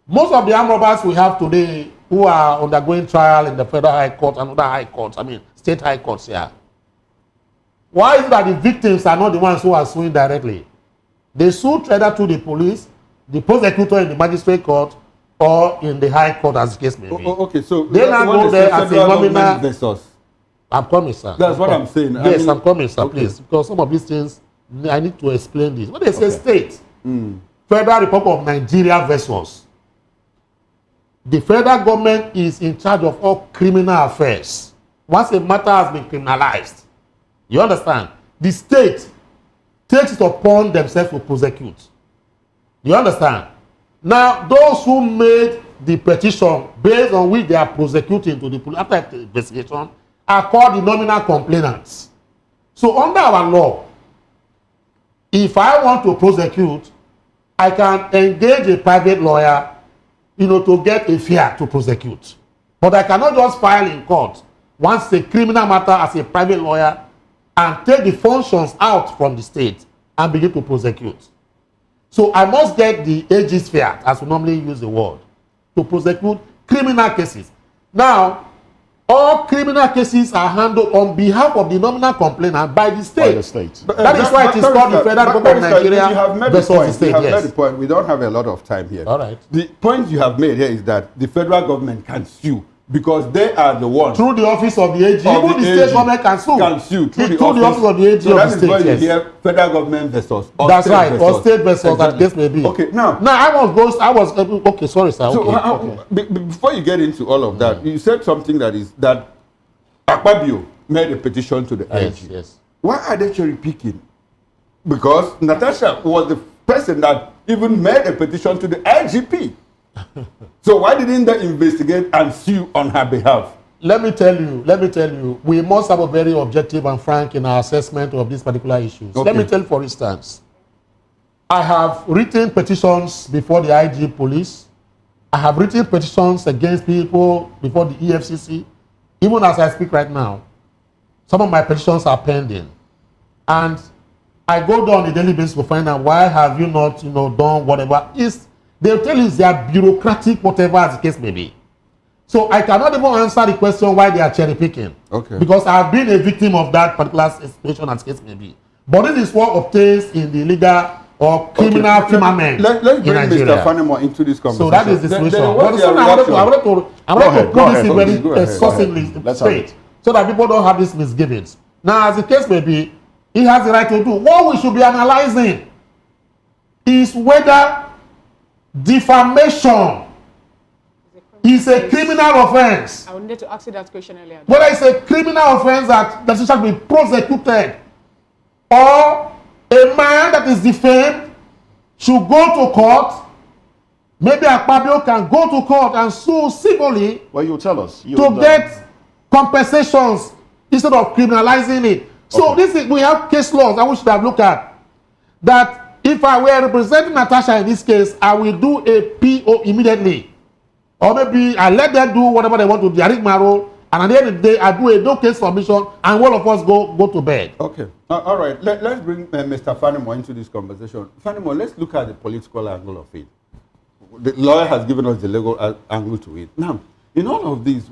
[SPEAKER 7] Most of the armed robbers we have today who are undergoing trial in the federal high court and other high courts, state high courts here. Why is it that the victims are not the ones who are suing directly? They sued either to the police, the prosecutor in the magistrate court, or in the high court, as the case may be.
[SPEAKER 1] Okay, so
[SPEAKER 7] they now go there as a nominal
[SPEAKER 1] versus.
[SPEAKER 7] I'm coming, sir.
[SPEAKER 1] That's what I'm saying.
[SPEAKER 7] Yes, I'm coming, sir, please. Because some of these things, I need to explain this. When they say state, Federal Republic of Nigeria versus, the federal government is in charge of all criminal affairs. Once a matter has been criminalized, you understand? The state takes it upon themselves to prosecute. You understand? Now, those who made the petition based on which they are prosecuting to the police after the investigation are called the nominal complainants. So under our law, if I want to prosecute, I can engage a private lawyer, to get a fee to prosecute. But I cannot just file in court once a criminal matter as a private lawyer and take the functions out from the state and begin to prosecute. So I must get the AG's fee, as we normally use the word, to prosecute criminal cases. Now, all criminal cases are handled on behalf of the nominal complainant by the state. That is why it is called the Federal Government of Nigeria versus the state.
[SPEAKER 1] You have made the point. We don't have a lot of time here.
[SPEAKER 7] All right.
[SPEAKER 1] The point you have made here is that the federal government can sue because they are the ones.
[SPEAKER 7] Through the office of the AG. Even the state government can sue.
[SPEAKER 1] Can sue through the
[SPEAKER 7] office of the AG
[SPEAKER 1] so
[SPEAKER 7] of the state.
[SPEAKER 1] That is why you hear federal government versus.
[SPEAKER 7] That's right. Or state versus, that case may be.
[SPEAKER 1] Okay, now
[SPEAKER 7] okay, sorry, sir.
[SPEAKER 1] So before you get into all of that, you said something that Akpabio made a petition to the IG.
[SPEAKER 7] Yes.
[SPEAKER 1] Why are they cherry picking? Because Natasha was the person that even made a petition to the IGP. So why didn't they investigate and sue on her behalf?
[SPEAKER 7] Let me tell you, we must have a very objective and frank in our assessment of these particular issues.
[SPEAKER 1] Okay.
[SPEAKER 7] Let me tell you, for instance, I have written petitions before the IG police. I have written petitions against people before the EFCC. Even as I speak right now, some of my petitions are pending. And I go down on a daily basis to find out why have you not, done whatever. They'll tell you they are bureaucratic, whatever as the case may be. So I cannot even answer the question why they are cherry picking.
[SPEAKER 1] Okay.
[SPEAKER 7] Because I've been a victim of that particular situation as the case may be. But this is what obtains in the legal or criminal firmament
[SPEAKER 1] Let's bring
[SPEAKER 7] Nigeria.
[SPEAKER 1] Mr. Fanemo into this conversation.
[SPEAKER 7] So that is the situation. I wanted to put this in very succinctly straight so that people don't have these misgivings. Now, as the case may be, he has the right to do. What we should be analyzing is whether defamation is a criminal offense.
[SPEAKER 3] I wanted to ask you that question earlier.
[SPEAKER 7] Whether it's a criminal offense that shall be prosecuted, or a man that is defamed should go to court. Maybe Akpabio can go to court and sue civilly.
[SPEAKER 2] Well, you tell us.
[SPEAKER 7] To get compensations instead of criminalizing it. So we have case laws that we should have looked at. That if I were representing Natasha in this case, I will do a PO immediately. Or maybe I let them do whatever they want to do. I read my role, and at the end of the day, I do a no case submission, and all of us go to bed.
[SPEAKER 1] Okay. All right. Let's bring Mr. Fanemo into this conversation. Fanemo, let's look at the political angle of it. The lawyer has given us the legal angle to it. Now, in all of this,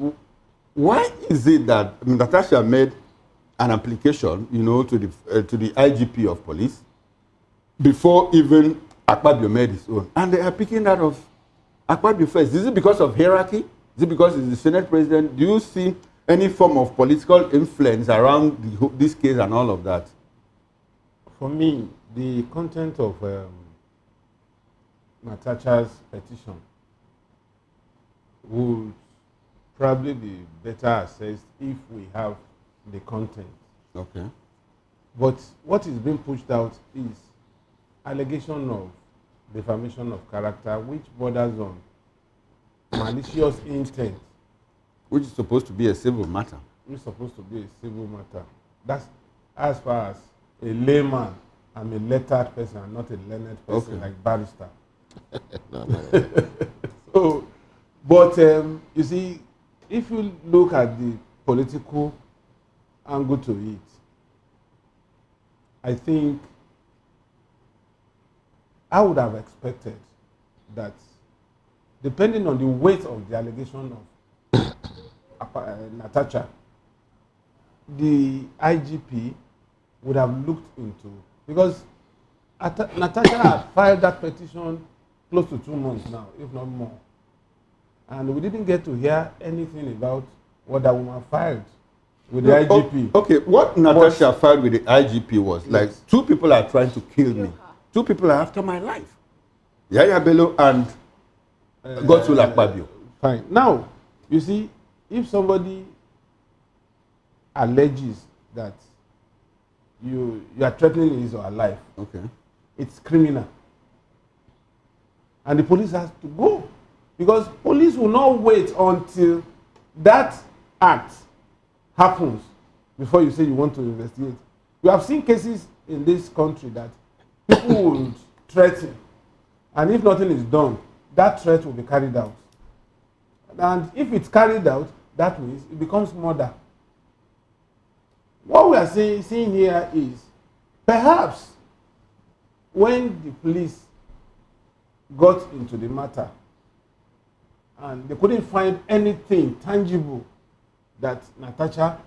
[SPEAKER 1] why is it that Natasha made an application, to the IGP of police before even Akpabio made his own, and they are picking that of Akpabio first? Is it because of hierarchy? Is it because he's the Senate president? Do you see any form of political influence around this case and all of that?
[SPEAKER 8] For me, the content of Natasha's petition would probably be better assessed if we have the content.
[SPEAKER 1] Okay.
[SPEAKER 8] But what is being pushed out is allegation of defamation of character, which borders on malicious intent.
[SPEAKER 1] Which is supposed to be a civil matter.
[SPEAKER 8] Which is supposed to be a civil matter. That's as far as a layman. I'm a lettered person, I'm not a learned person like barrister. So, but you see, if you look at the political angle to it, I think I would have expected that, depending on the weight of the allegation of Natasha, the IGP would have looked into, because Natasha had filed that petition close to 2 months now, if not more. And we didn't get to hear anything about what that woman filed with the IGP.
[SPEAKER 1] Okay, what Natasha filed with the IGP was like, two people are trying to kill me. Two people are after my life. Yaya Bello and Godswill Akpabio.
[SPEAKER 8] Fine. Now, you see, if somebody alleges that you are threatening his or her life,
[SPEAKER 1] Okay.
[SPEAKER 8] it's criminal. And the police has to go. Because police will not wait until that act happens before you say you want to investigate. We have seen cases in this country that people would threaten, and if nothing is done, that threat will be carried out. And if it's carried out, that means it becomes murder. What we are seeing here is perhaps when the police got into the matter and they couldn't find anything tangible that Natasha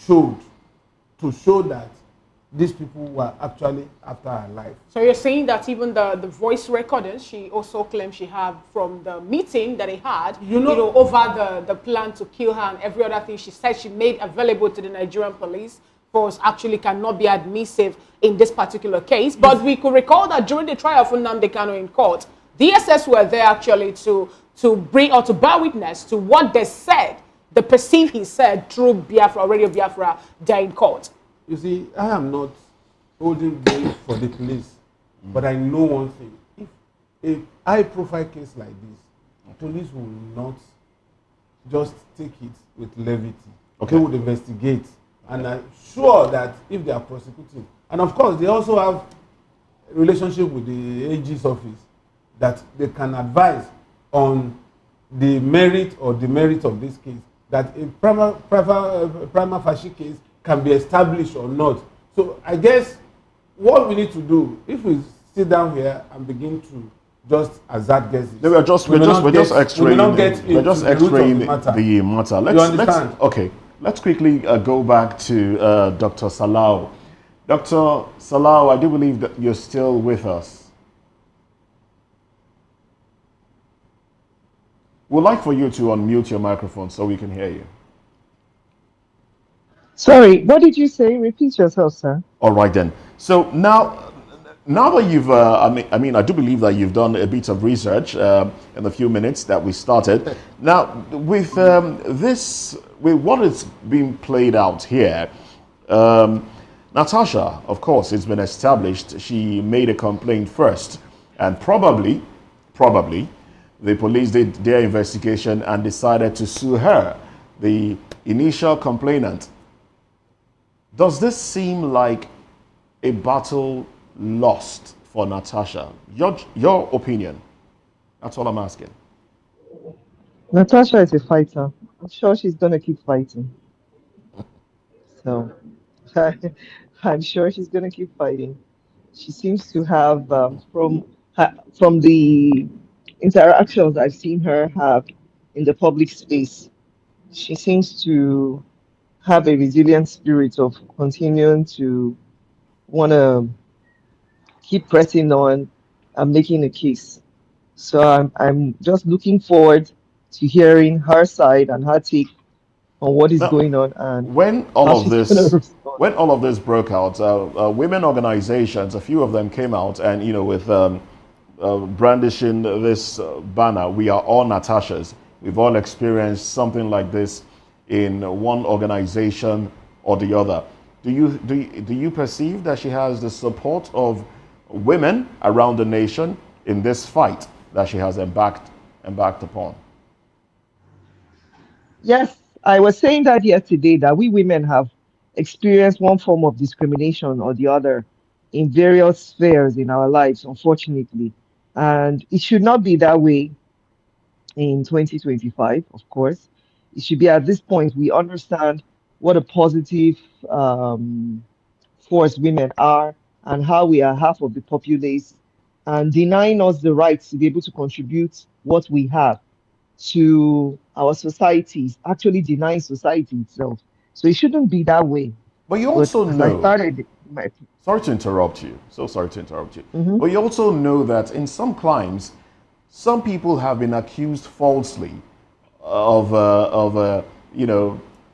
[SPEAKER 8] showed to show that these people were actually after her life.
[SPEAKER 3] So you're saying that even the voice recordings she also claimed she had from the meeting that they had, over the plan to kill her and every other thing she said she made available to the Nigerian police force actually cannot be admissive in this particular case. But we could recall that during the trial of Nnamdi Kanu in court, DSS were there actually to bring or to bear witness to what they said, the perceive he said through Biafra, Radio Biafra, there in court.
[SPEAKER 8] You see, I am not holding blame for the police, but I know one thing. If a high-profile case like this, police will not just take it with levity.
[SPEAKER 2] Okay.
[SPEAKER 8] They would investigate, and I'm sure that if they are prosecuting, and of course they also have a relationship with the AG's office, that they can advise on the merit or demerit of this case, that a prima facie case can be established or not. So I guess what we need to do, if we sit down here and begin to just hazard guesses,
[SPEAKER 2] we're just x-raying the matter. Let's quickly go back to Dr. Salau. Dr. Salau, I do believe that you're still with us. We'd like for you to unmute your microphone so we can hear you.
[SPEAKER 5] Sorry, what did you say? Repeat yourself, sir.
[SPEAKER 2] All right then. So now that you've, I do believe that you've done a bit of research in the few minutes that we started. Now, with with what is being played out here, Natasha, of course, it's been established she made a complaint first, and probably, the police did their investigation and decided to sue her, the initial complainant. Does this seem like a battle lost for Natasha? Your opinion. That's all I'm asking.
[SPEAKER 5] Natasha is a fighter. I'm sure she's going to keep fighting. So I'm sure she's going to keep fighting. She seems to have, from the interactions I've seen her have in the public space, she seems to have a resilient spirit of continuing to want to keep pressing on and making a case. So I'm just looking forward to hearing her side and her take on what is going on and
[SPEAKER 2] when all
[SPEAKER 5] how
[SPEAKER 2] of
[SPEAKER 5] she's
[SPEAKER 2] this
[SPEAKER 5] gonna respond.
[SPEAKER 2] when all of this broke out, women organizations, a few of them came out and with brandishing this banner, "We are all Natashas." We've all experienced something like this in one organization or the other. Do you perceive that she has the support of women around the nation in this fight that she has embarked upon?
[SPEAKER 5] Yes, I was saying that yesterday that we women have experienced one form of discrimination or the other in various spheres in our lives, unfortunately. And it should not be that way in 2025, of course. It should be at this point we understand what a positive force women are and how we are half of the populace and denying us the right to be able to contribute what we have to our societies, actually denying society itself. So it shouldn't be that way.
[SPEAKER 2] But you
[SPEAKER 5] But
[SPEAKER 2] also
[SPEAKER 5] as I
[SPEAKER 2] know,
[SPEAKER 5] started, my
[SPEAKER 2] Sorry to interrupt you. So sorry to interrupt you. But you also know that in some crimes, some people have been accused falsely of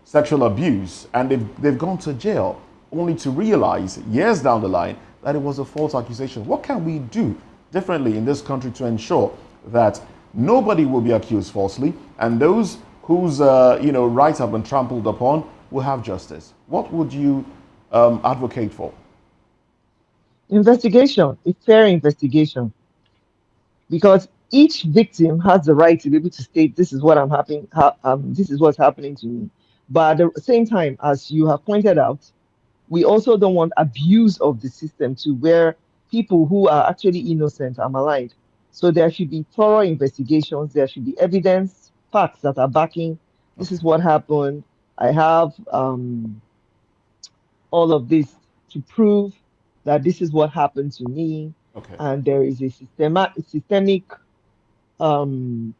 [SPEAKER 2] sexual abuse, and they've gone to jail only to realize years down the line that it was a false accusation. What can we do differently in this country to ensure that nobody will be accused falsely, and those whose rights have been trampled upon will have justice? What would you advocate for?
[SPEAKER 5] investigation, a fair investigation, because each victim has the right to be able to state this is what I'm happening, this is what's happening to me. But at the same time, as you have pointed out, we also don't want abuse of the system to where people who are actually innocent are maligned. So there should be thorough investigations. There should be evidence, facts that are backing. This is what happened. I have all of this to prove that this is what happened to me.
[SPEAKER 2] Okay.
[SPEAKER 5] And there is a systemic how will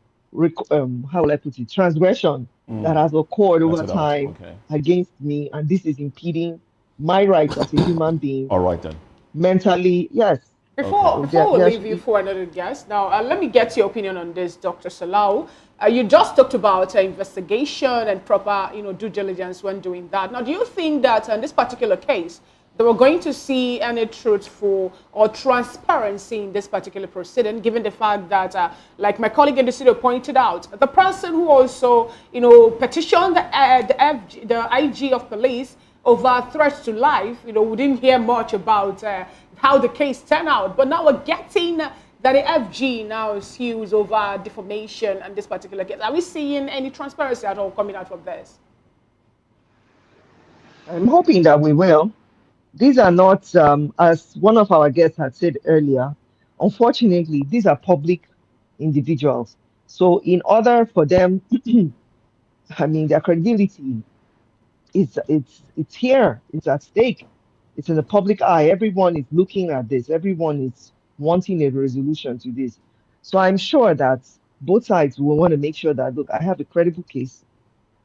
[SPEAKER 5] I put it, transgression that has occurred over
[SPEAKER 2] That's it out.
[SPEAKER 5] time
[SPEAKER 2] Okay.
[SPEAKER 5] against me, and this is impeding my rights as a human being.
[SPEAKER 2] All right then.
[SPEAKER 5] Mentally, yes.
[SPEAKER 3] Before we leave you for another guest, now let me get your opinion on this, Dr. Salau. You just talked about investigation and proper, due diligence when doing that. Now, do you think that in this particular case, they were going to see any truthful or transparency in this particular proceeding, given the fact that, like my colleague in the studio pointed out, the person who also, petitioned the IG of police over threats to life, we didn't hear much about how the case turned out. But now we're getting that the FG now sues over defamation and this particular case. Are we seeing any transparency at all coming out from this?
[SPEAKER 5] I'm hoping that we will. These are not, as one of our guests had said earlier, unfortunately, these are public individuals. So in order for them, their credibility it's here, it's at stake, it's in the public eye. Everyone is looking at this, everyone is wanting a resolution to this. So I'm sure that both sides will want to make sure that, look, I have a credible case,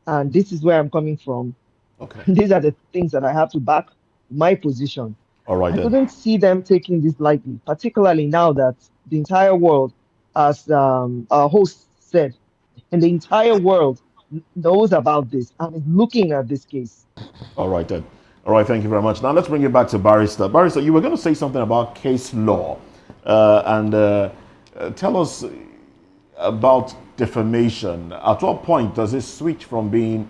[SPEAKER 5] and this is where I'm coming from.
[SPEAKER 2] Okay.
[SPEAKER 5] These are the things that I have to back my position.
[SPEAKER 2] All right
[SPEAKER 5] I
[SPEAKER 2] then.
[SPEAKER 5] couldn't see them taking this lightly, particularly now that the entire world, as our host said, and the entire world knows about this and is looking at this case.
[SPEAKER 2] All right then. All right, thank you very much. Now let's bring it back to Barrister. Barrister, you were going to say something about case law, and tell us about defamation. At what point does it switch from being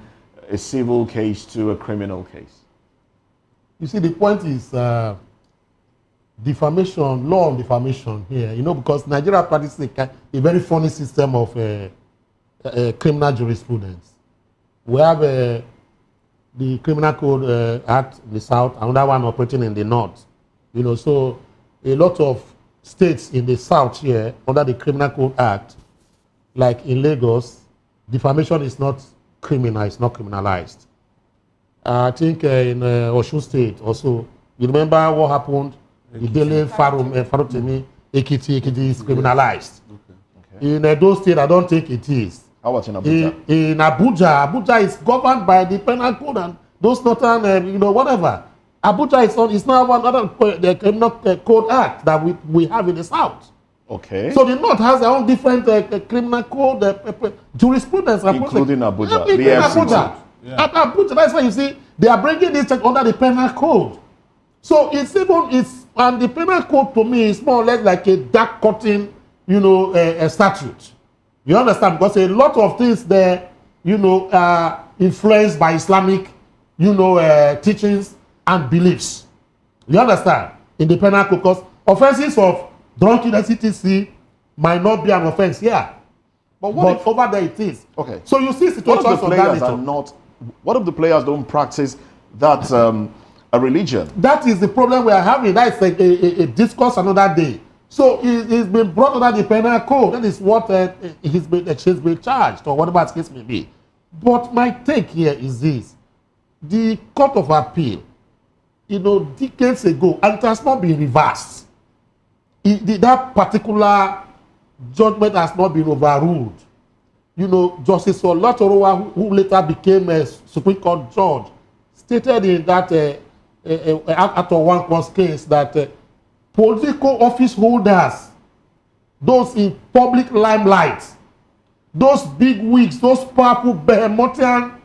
[SPEAKER 2] a civil case to a criminal case?
[SPEAKER 7] You see, the point is defamation, law on defamation here, because Nigeria practices a very funny system of criminal jurisprudence. We have the Criminal Code Act in the South, another one operating in the North. So a lot of states in the South here, under the Criminal Code Act, like in Lagos, defamation is not criminal, it's not criminalized. I think in Osun State also, you remember what happened? The Dele Farotemi, Ekiti is criminalized. Okay. In those states, I don't think it is.
[SPEAKER 2] How about in Abuja?
[SPEAKER 7] In Abuja is governed by the penal code and those northern, whatever. Abuja is not one other the criminal code act that we have in the South.
[SPEAKER 2] Okay.
[SPEAKER 7] So the North has their own different criminal code jurisprudence.
[SPEAKER 2] Including Abuja.
[SPEAKER 7] Including Abuja. Yeah. At Abuja, that's why you see they are bringing this under the penal code. So and the penal code to me is more or less like a dark cotton, a statute. You understand? Because a lot of things there, are influenced by Islamic, teachings and beliefs. You understand? In the penal code, because offenses of drunkenness, etc., might not be an offense here. But over there it is.
[SPEAKER 2] Okay.
[SPEAKER 7] So you see situations of that nature.
[SPEAKER 2] What if the players don't practice that a religion?
[SPEAKER 7] That is the problem we are having. That is a discourse another day. So he's been brought under the penal code. That is what she's been charged, or whatever the case may be. But my take here is this. The Court of Appeal, decades ago, and it has not been reversed. That particular judgment has not been overruled. Justice Olatorowa, who later became a Supreme Court judge, stated in that out of one course case that political office holders, those in public limelight, those big wigs, those powerful behemothean,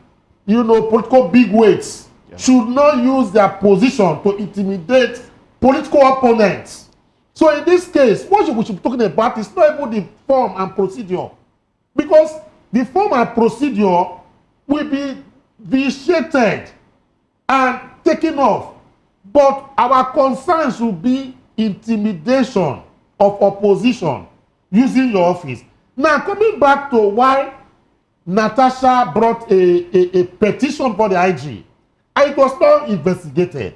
[SPEAKER 7] political bigwigs, should not use their position to intimidate political opponents. So in this case, what we should be talking about is not even the form and procedure. Because the form and procedure will be vitiated and taken off. But our concerns will be intimidation of opposition using your office. Now, coming back to why Natasha brought a petition for the IG, and it was not investigated.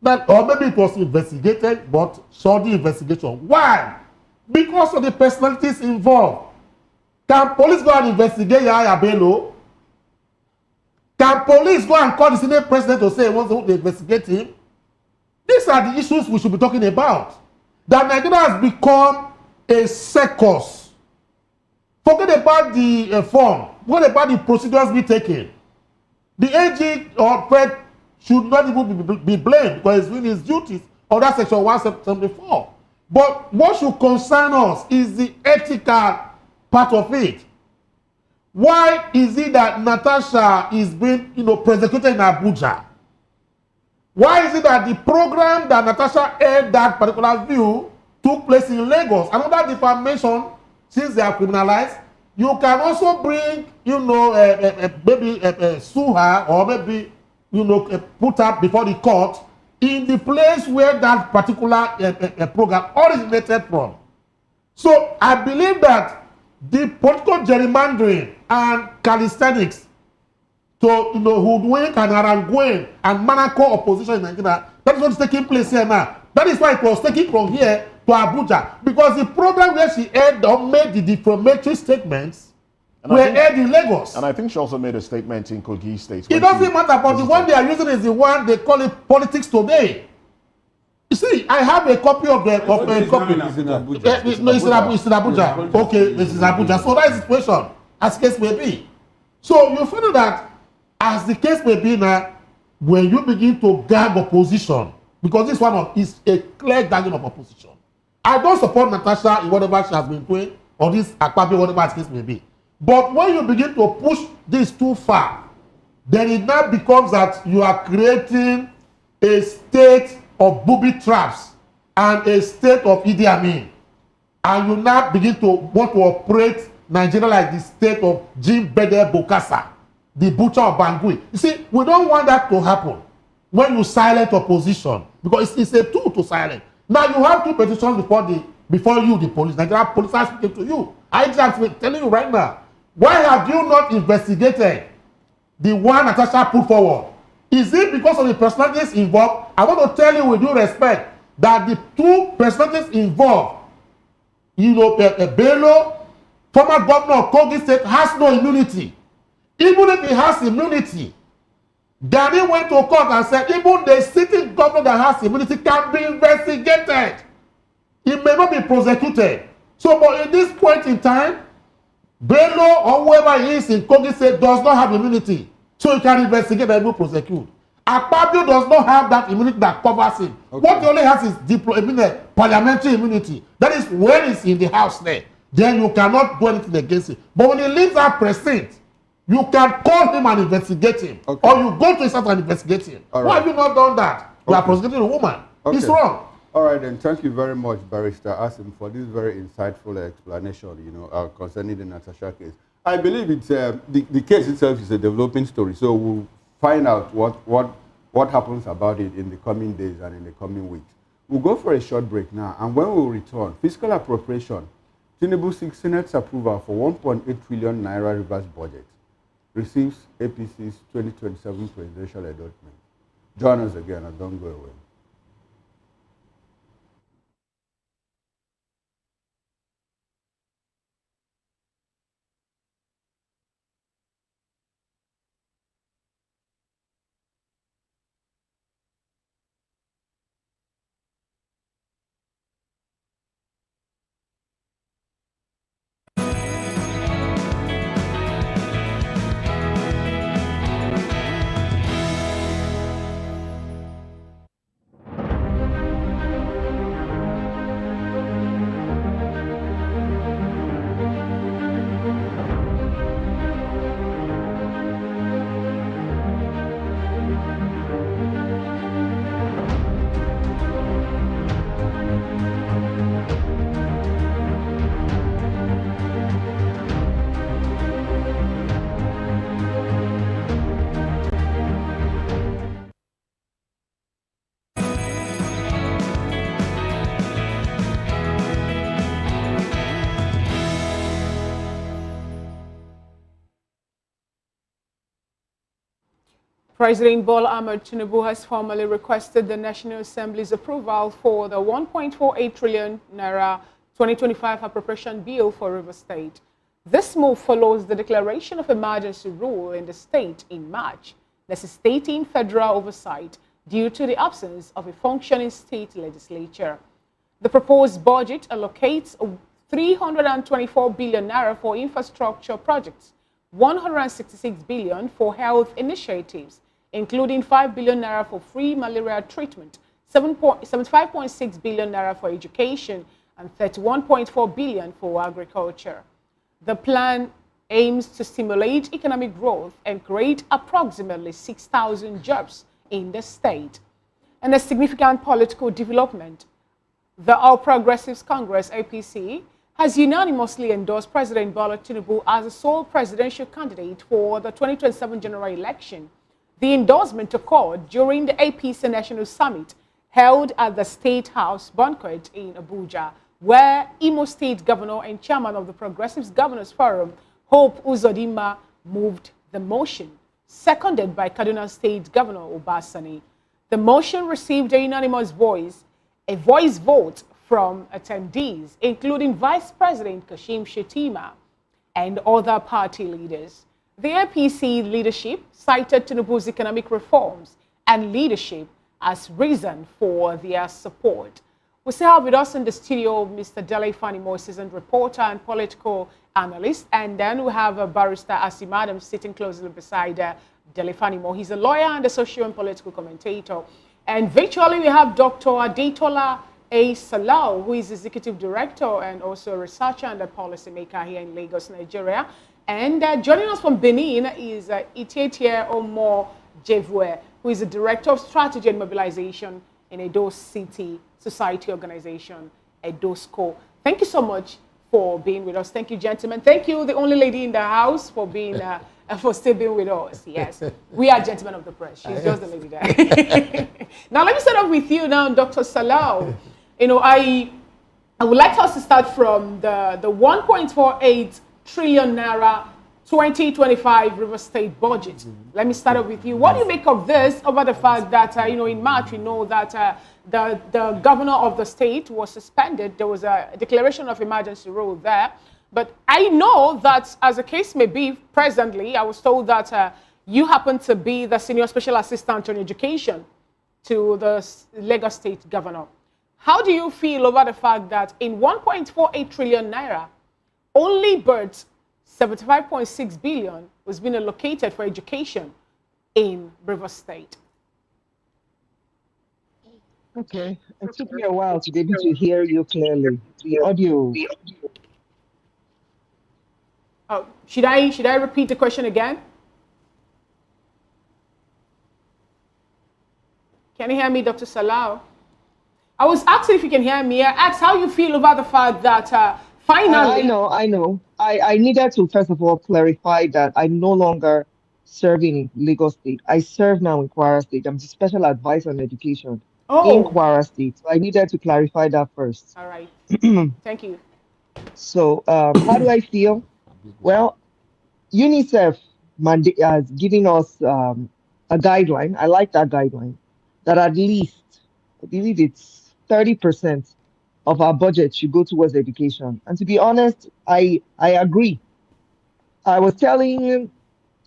[SPEAKER 7] Or maybe it was investigated, but short investigation. Why? Because of the personalities involved. Can police go and investigate Yahya Bello? Can police go and call the Senate president to say he wants to investigate him? These are the issues we should be talking about. That Nigeria has become a circus. Forget about the form. What about the procedures be taken? The AG or Fed should not even be blamed because he's doing his duties under Section 174. But what should concern us is the ethical part of it. Why is it that Natasha is being, prosecuted in Abuja? Why is it that the program that Natasha aired that particular view took place in Lagos? Another defamation, since they are criminalized, you can also bring, maybe sue her or maybe, put her before the court in the place where that particular program originated from. So I believe that the political gerrymandering and calisthenics to hoodwink and haranguing and manacle opposition in Nigeria, that is what is taking place here now. That is why it was taken from here to Abuja, because the program where she aired or made the defamatory statements were aired in Lagos.
[SPEAKER 2] And I think she also made a statement in Kogi State.
[SPEAKER 7] It doesn't matter, but the one they are using is the one they call it politics today. You see, I have a copy of the copy.
[SPEAKER 1] It's in Abuja.
[SPEAKER 7] No, it's in Abuja. Okay, this is Abuja. So that is the situation, as case may be. So you find that, as the case may be now, when you begin to gag opposition, because this one is a clear gagging of opposition. I don't support Natasha in whatever she has been doing, or this Akwa, whatever the case may be. But when you begin to push this too far, then it now becomes that you are creating a state of booby traps and a state of Idi Amin. And you now begin to want to operate Nigeria like the state of Jim Bede Bokassa, the butcher of Bangui. You see, we don't want that to happen when you silence opposition, because it's a tool to silence. Now you have two petitions before you, the police. Nigeria police are speaking to you. I just am telling you right now. Why have you not investigated the one Natasha put forward? Is it because of the personalities involved? I want to tell you with due respect that the two personalities involved, Bello, former governor of Kogi State, has no immunity. Even if he has immunity, Gani went to court and said even the sitting governor that has immunity can be investigated. He may not be prosecuted. So, but in this point in time, Bello or whoever he is in Kogi State does not have immunity. So you can investigate and will prosecute. Akpoti does not have that immunity that covers him. Okay. What he only has is parliamentary immunity. That is when he's in the house there. Then you cannot do anything against him. But when he leaves that precinct, you can call him and investigate him. Okay. Or you go to his house and investigate him. Right. Why have you not done that? You are prosecuting a woman. Okay. It's wrong.
[SPEAKER 1] All right, then. Thank you very much, Barrister Asim, for this very insightful explanation, concerning the Natasha case. I believe it's the case itself is a developing story, so we'll find out what happens about it in the coming days and in the coming weeks. We'll go for a short break now, and when we return, fiscal appropriation, Tinubu seeks Senate's approval for 1.8 trillion naira reverse budget, receives APC's 2027 presidential endorsement. Join us again and don't go away.
[SPEAKER 3] President Bola Ahmed Tinubu has formally requested the National Assembly's approval for the 1.48 trillion naira 2025 appropriation bill for Rivers State. This move follows the declaration of emergency rule in the state in March, necessitating federal oversight due to the absence of a functioning state legislature. The proposed budget allocates 324 billion naira for infrastructure projects, 166 billion for health initiatives, including 5 billion naira for free malaria treatment, 75.6 billion naira for education, and 31.4 billion for agriculture. The plan aims to stimulate economic growth and create approximately 6,000 jobs in the state. And a significant political development, the All Progressives Congress, APC, has unanimously endorsed President Bola Tinubu as the sole presidential candidate for the 2027 general election. The endorsement occurred during the APC National Summit held at the State House banquet in Abuja, where Imo State Governor and Chairman of the Progressives Governors Forum, Hope Uzodinma, moved the motion, seconded by Kaduna State Governor Obasani. The motion received a unanimous voice vote from attendees, including Vice President Kashim Shettima and other party leaders. The APC leadership cited Tinubu's economic reforms and leadership as reason for their support. We still have with us in the studio Mr. Dele Fanimo, seasoned reporter and political analyst, and then we have Barrister Asim Adams sitting closely beside Dele Fanimo. He's a lawyer and a social and political commentator. And virtually we have Dr. Adetola A. Salau, who is Executive Director and also a researcher and a policymaker here in Lagos, Nigeria. And joining us from Benin is Itietie Omo Jevwe, who is the Director of Strategy and Mobilization in Edo City Society Organization, EDOSCO. Thank you so much for being with us. Thank you, gentlemen. Thank you, the only lady in the house, for being for still being with us. Yes, we are gentlemen of the press. She's just the lady there. Now, let me start off with you now, Dr. Salau. You know, I would like us to start from the 1.48 trillion naira 2025 River State budget. Let me start off with you. What do you make of this, over the fact that, you know, in March, we know that the governor of the state was suspended. There was a declaration of emergency rule there. But I know that, as the case may be presently, I was told that you happen to be the senior special assistant on education to the Lagos state governor. How do you feel over the fact that in 1.48 trillion naira, only but 75.6 billion was being allocated for education in Rivers State?
[SPEAKER 5] Okay, it took me a while to be able to hear you clearly. The audio.
[SPEAKER 3] Should I repeat the question again? Can you hear me, Dr. Salau? I was asking if you can hear me. I asked how you feel about the fact that finally...
[SPEAKER 5] I know. I needed to, first of all, clarify that I'm no longer serving in Lagos State. I serve now in Kwara State. I'm the special advisor on education in Kwara State. So I needed to clarify that first.
[SPEAKER 3] All right. Thank you.
[SPEAKER 5] So how do I feel? Well, UNICEF has given us a guideline. I like that guideline, that at least, I believe it's 30% of our budget should go towards education. And to be honest, I agree. I was telling you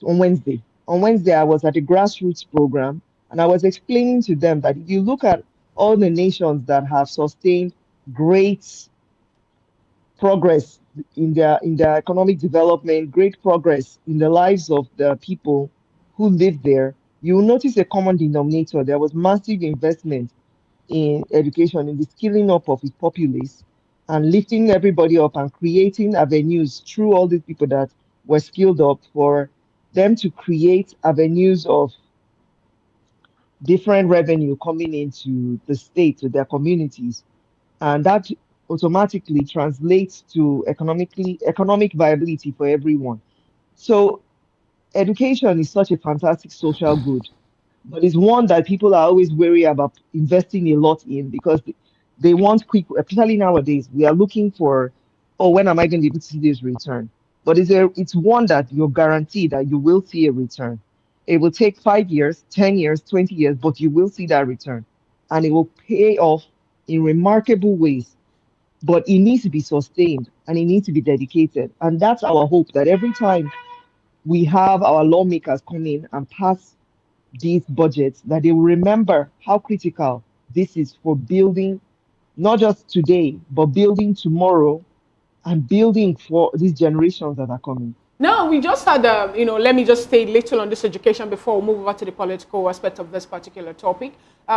[SPEAKER 5] on Wednesday. On Wednesday, I was at a grassroots program, and I was explaining to them that if you look at all the nations that have sustained great progress in their economic development, great progress in the lives of the people who live there, you will notice a common denominator. There was massive investment in education, in the skilling up of its populace, and lifting everybody up and creating avenues through all these people that were skilled up for them to create avenues of different revenue coming into the state, to their communities. And that automatically translates to economic viability for everyone. So education is such a fantastic social good, but it's one that people are always wary about investing a lot in, because they want quick, especially nowadays, we are looking for, oh, when am I going to be able to see this return? But it's one that you're guaranteed that you will see a return. It will take 5 years, 10 years, 20 years, but you will see that return. And it will pay off in remarkable ways. But it needs to be sustained and it needs to be dedicated. And that's our hope, that every time we have our lawmakers come in and pass these budgets, that they will remember how critical this is for building not just today, but building tomorrow and building for these generations that are coming.
[SPEAKER 3] Now, we just had, let me just stay little on this education before we move over to the political aspect of this particular topic.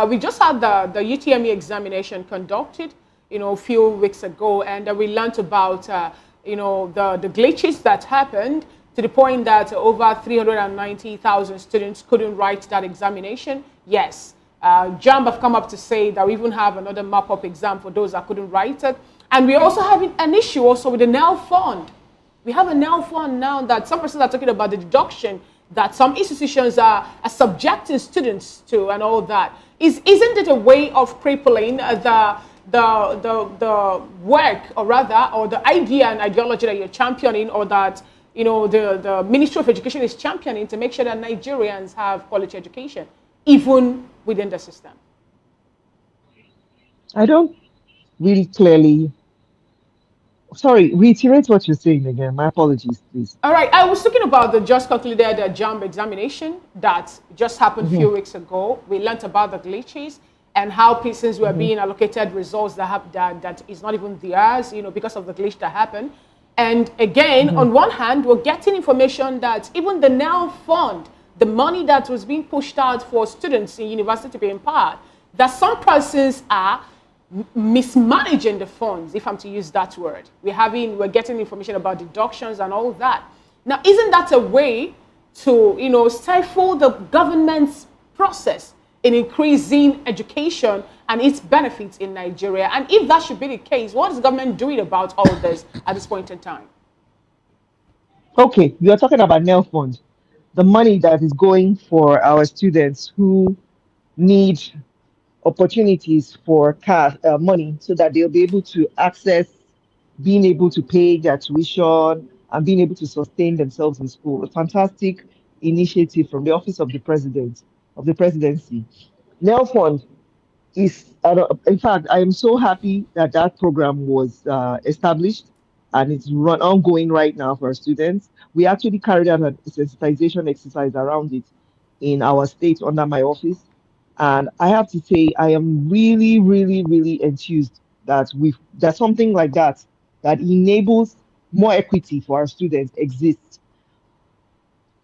[SPEAKER 3] We just had the UTME examination conducted, a few weeks ago, and we learned about, the glitches that happened to the point that over 390,000 students couldn't write that examination. Yes, JAMB have come up to say that we even have another map-up exam for those that couldn't write it. And we're also having an issue also with the NEL fund. We have a NEL fund now that some persons are talking about the deduction that some institutions are subjecting students to and all that. Isn't it a way of crippling the work, or rather, or the idea and ideology that you're championing, or that the Ministry of Education is championing to make sure that Nigerians have quality education, even within the system?
[SPEAKER 5] I don't really clearly. Sorry, reiterate what you're saying again. My apologies, please.
[SPEAKER 3] All right, I was talking about the just concluded JAMB examination that just happened a few weeks ago. We learned about the glitches and how persons were being allocated results that is not even theirs, because of the glitch that happened. And again, on one hand, we're getting information that even the NEL fund, the money that was being pushed out for students in university to be empowered, that some persons are mismanaging the funds, if I'm to use that word. We're getting information about deductions and all that. Now, isn't that a way to, stifle the government's process in increasing education and its benefits in Nigeria? And if that should be the case, what is the government doing about all this at this point in time?
[SPEAKER 5] Okay, we are talking about NEL fund, the money that is going for our students who need opportunities for cash money, so that they'll be able to access being able to pay their tuition and being able to sustain themselves in school. A fantastic initiative from the Office of the Presidency. NEL Fund is, in fact, I am so happy that that program was established and it's run ongoing right now for our students. We actually carried out a sensitization exercise around it in our state under my office. And I have to say, I am really, really, really enthused that that something like that enables more equity for our students exists.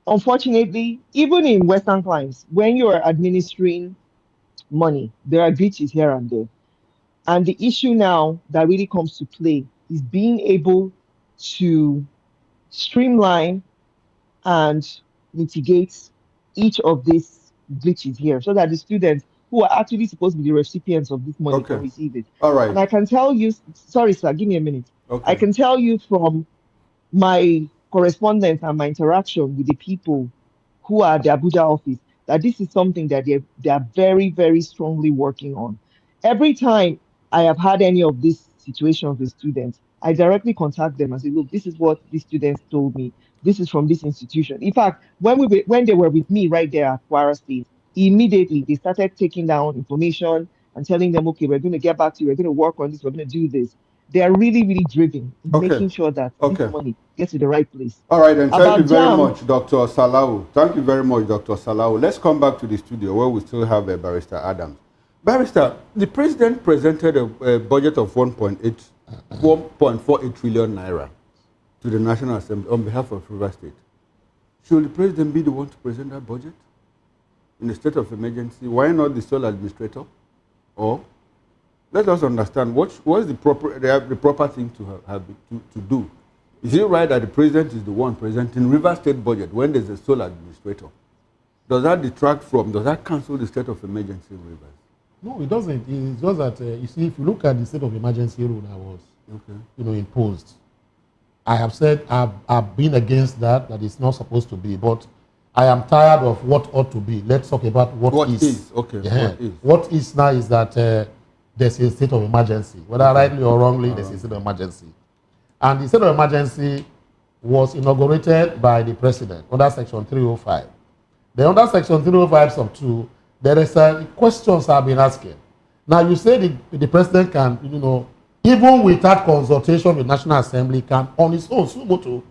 [SPEAKER 5] Unfortunately, even in Western climes, when you are administering money, there are glitches here and there. And the issue now that really comes to play is being able to streamline and mitigate each of these glitches here, so that the students who are actually supposed to be the recipients of this money can receive it.
[SPEAKER 1] All right.
[SPEAKER 5] And I can tell you, sorry, sir, give me a minute.
[SPEAKER 1] Okay.
[SPEAKER 5] I can tell you from my correspondence and my interaction with the people who are at the Abuja office that this is something that they are very, very strongly working on. Every time I have had any of these situations with students, I directly contact them and say, look, this is what these students told me. This is from this institution. In fact, when they were with me right there at Kwara State, immediately they started taking down information and telling them, okay, we're going to get back to you. We're going to work on this. We're going to do this. They are really, really driven in making sure that this money gets to the right place.
[SPEAKER 1] All right, and thank you very much, Dr. Salau. Thank you very much, Dr. Salau. Let's come back to the studio where we still have Barrister Adams. Barrister, the president presented a budget of 1.48 trillion naira to the National Assembly on behalf of River State. Should the president be the one to present that budget in a state of emergency? Why not the sole administrator? Or let us understand what is the proper thing to do. Is it right that the president is the one presenting River State budget when there's a sole administrator? Does that does that cancel the state of emergency in Rivers?
[SPEAKER 7] No, it doesn't. It's just that, you see, if you look at the state of emergency rule that was imposed, I have said I've been against that it's not supposed to be, but I am tired of what ought to be. Let's talk about what is.
[SPEAKER 1] Okay.
[SPEAKER 7] Yeah. What is now is that there's a state of emergency. Whether rightly or wrongly, there's a state of emergency. And the state of emergency was inaugurated by the president under Section 305. Then under section 305 sub 2, there is questions have been asking. Now you say the president can, even without consultation with National Assembly, can on his own to,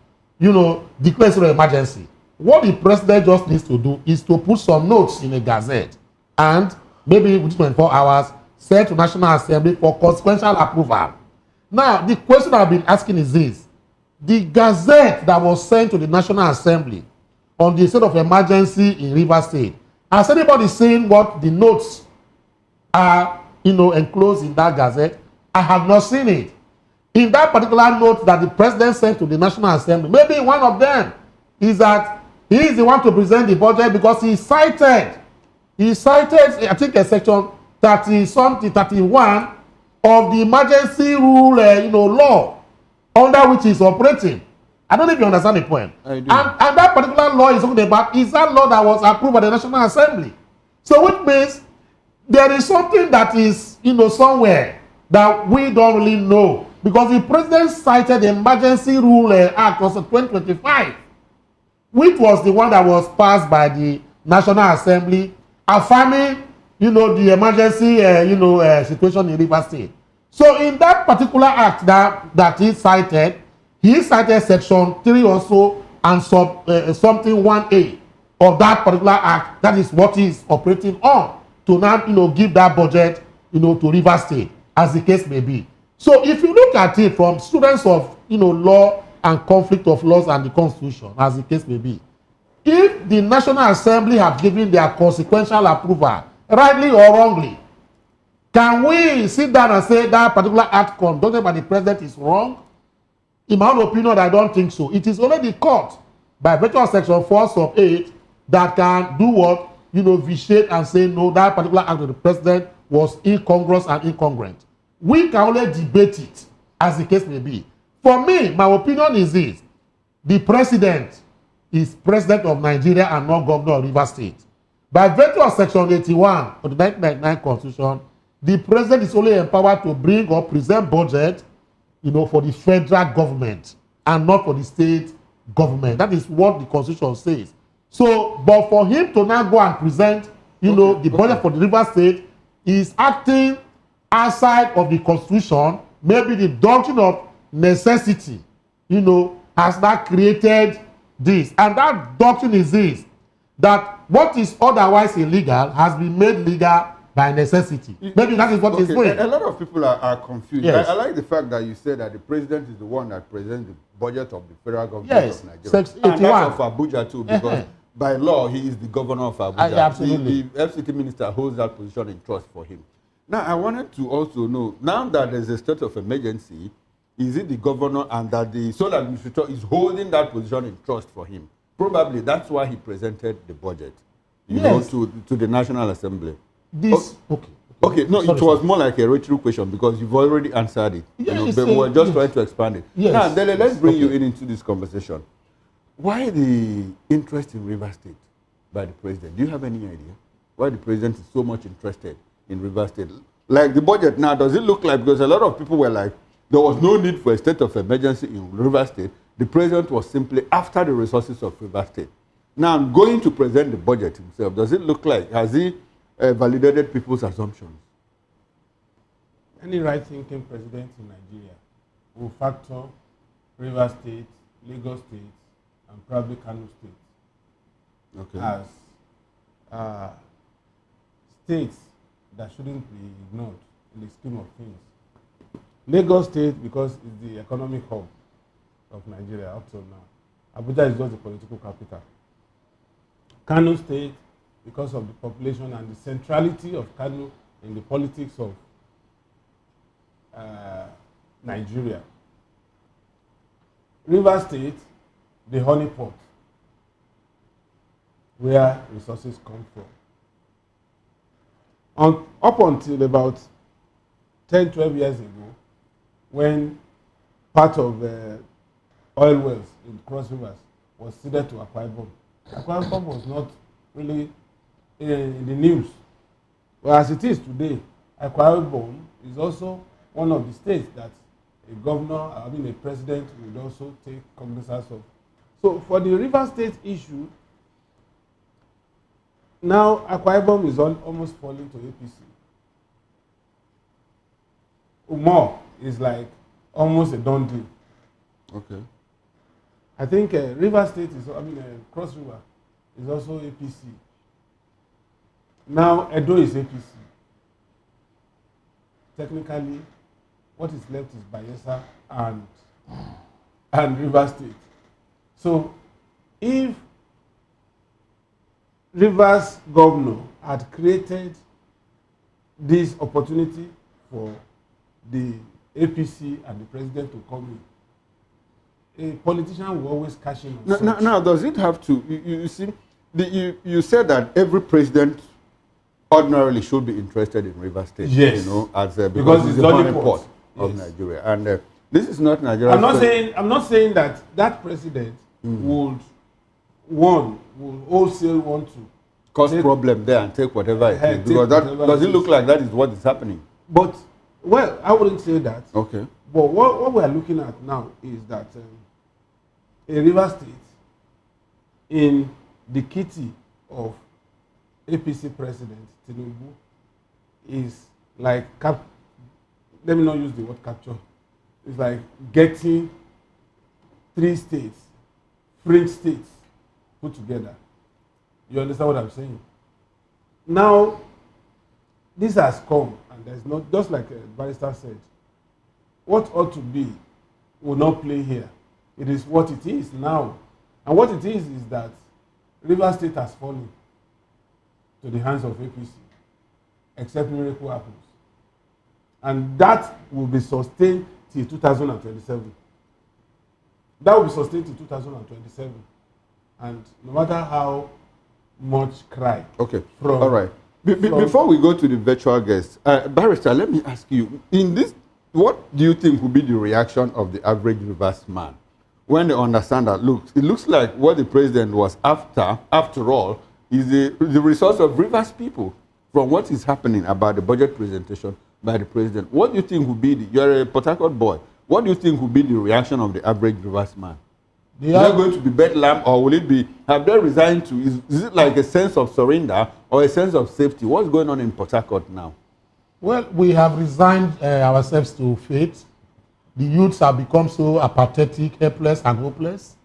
[SPEAKER 7] declare an emergency. What the president just needs to do is to put some notes in a gazette and maybe within 24 hours send to National Assembly for consequential approval. Now, the question I've been asking is this. The gazette that was sent to the National Assembly on the state of emergency in Rivers State, has anybody seen what the notes are, enclosed in that gazette? I have not seen it. In that particular note that the president sent to the National Assembly, maybe one of them is that he is the one to present the budget because he cited, I think, a section 31 of the emergency rule, law under which he's operating. I don't know if you understand the point.
[SPEAKER 1] I do.
[SPEAKER 7] And that particular law is talking about is that law that was approved by the National Assembly. So which means there is something that is, somewhere that we don't really know. Because the president cited the Emergency Rule Act of 2025, which was the one that was passed by the National Assembly, affirming, the emergency, situation in Rivers State. So in that particular act that he cited section 3 also and something 1A of that particular act. That is what he is operating on to now, give that budget, to Rivers State, as the case may be. So if you look at it from students of, law and conflict of laws and the Constitution, as the case may be, if the National Assembly have given their consequential approval, rightly or wrongly, can we sit down and say that particular act conducted by the president is wrong? In my own opinion, I don't think so. It is only the court, by virtue of section 4 sub 8, that can do what? Vitiate and say, no, that particular act of the president was incongruous and incongruent. We can only debate it, as the case may be. For me, my opinion is this. The president is president of Nigeria and not governor of Rivers State. By virtue of section 81 of the 1999 Constitution, the president is only empowered to bring or present budget, for the federal government and not for the state government. That is what the Constitution says. So, but for him to now go and present, the budget for the River State is acting outside of the Constitution. Maybe the doctrine of necessity, has not created this. And that doctrine is this, that what is otherwise illegal has been made legal by necessity. Maybe that is what is going.
[SPEAKER 1] A lot of people are confused.
[SPEAKER 7] Yes.
[SPEAKER 1] I like the fact that you said that the president is the one that presents the budget of the federal government
[SPEAKER 7] Yes.
[SPEAKER 1] of Nigeria.
[SPEAKER 7] Section
[SPEAKER 1] And
[SPEAKER 7] 81.
[SPEAKER 1] that's of Abuja too, because by law he is the governor of Abuja.
[SPEAKER 7] Absolutely.
[SPEAKER 1] The FCT minister holds that position in trust for him. Now, I wanted to also know, now that there's a state of emergency, is it the governor and that the sole administrator is holding that position in trust for him? Probably that's why he presented the budget, to the National Assembly. Okay, no, it was more like a rhetorical question because you've already answered it. But we're just trying to expand it.
[SPEAKER 7] Yes.
[SPEAKER 1] Now, Dele, let's bring you into this conversation. Why the interest in Rivers State by the president? Do you have any idea why the president is so much interested in Rivers State? Like the budget now, does it look like, because a lot of people were like, there was no need for a state of emergency in Rivers State. The president was simply after the resources of Rivers State. Now, I'm going to present the budget himself. Does it look like, has he validated people's assumptions?
[SPEAKER 8] Any right-thinking president in Nigeria will factor Rivers State, Lagos State, and probably Kano State as states that shouldn't be ignored in the scheme of things. Lagos State, because it's the economic hub of Nigeria up till now. Abuja is just the political capital. Kano State, because of the population and the centrality of Kano in the politics of Nigeria. River State, the honeypot, where resources come from. Up until about 10, 12 years ago, when part of oil wells in Cross Rivers was ceded to Akwa Ibom. Akwa Ibom was not really in the news. But as it is today, Akwa Ibom is also one of the states that a president would also take cognizance of. So for the River State issue, Now, Akwa Ibom is almost falling to APC. More is like almost a done deal.
[SPEAKER 1] Okay.
[SPEAKER 8] I think River State is, Cross River is also APC. Now, Edo is APC. Technically, what is left is Bayelsa and River State. So, if Rivers governor had created this opportunity for the APC and the president to come in, a politician will always cash in on such.
[SPEAKER 1] Now, does it have to, you see, you said that every president ordinarily should be interested in River State,
[SPEAKER 8] yes,
[SPEAKER 1] you know, as
[SPEAKER 8] because
[SPEAKER 1] it's
[SPEAKER 8] it's
[SPEAKER 1] the
[SPEAKER 8] lollipop
[SPEAKER 1] port of
[SPEAKER 8] yes.
[SPEAKER 1] Nigeria, and this is not Nigeria.
[SPEAKER 8] I'm not saying that president would wholesale want to
[SPEAKER 1] cause problem there and take whatever it is, because that does it look like that is what is happening?
[SPEAKER 8] But well, I wouldn't say that.
[SPEAKER 1] Okay.
[SPEAKER 8] But what we are looking at now is that a River State in the kitty of APC President Tinubu is like let me not use the word capture. It's like getting 3 states, fringe states, put together. You understand what I'm saying? Now, this has come, and there's not, just like Barrister said, what ought to be will not play here. It is what it is now. And what it is that River State has fallen to the hands of APC, except miracle happens. And that will be sustained till 2027. That will be sustained till 2027. And no matter how much cry.
[SPEAKER 1] Okay, all right. Before we go to the virtual guest, Barrister, let me ask you, in this, what do you think will be the reaction of the average Rivers man when they understand that, look, it looks like what the president was after all, is the resource of Rivers people from what is happening about the budget presentation by the president? What do you think will be you're a Port Harcourt boy, what do you think will be the reaction of the average Rivers man? Is there going to be bedlam, or will it be, have they resigned to, is it like a sense of surrender or a sense of safety? What's going on in Port Harcourt now?
[SPEAKER 7] Well, we have resigned ourselves to fate. The youths have become so apathetic, helpless, and hopeless.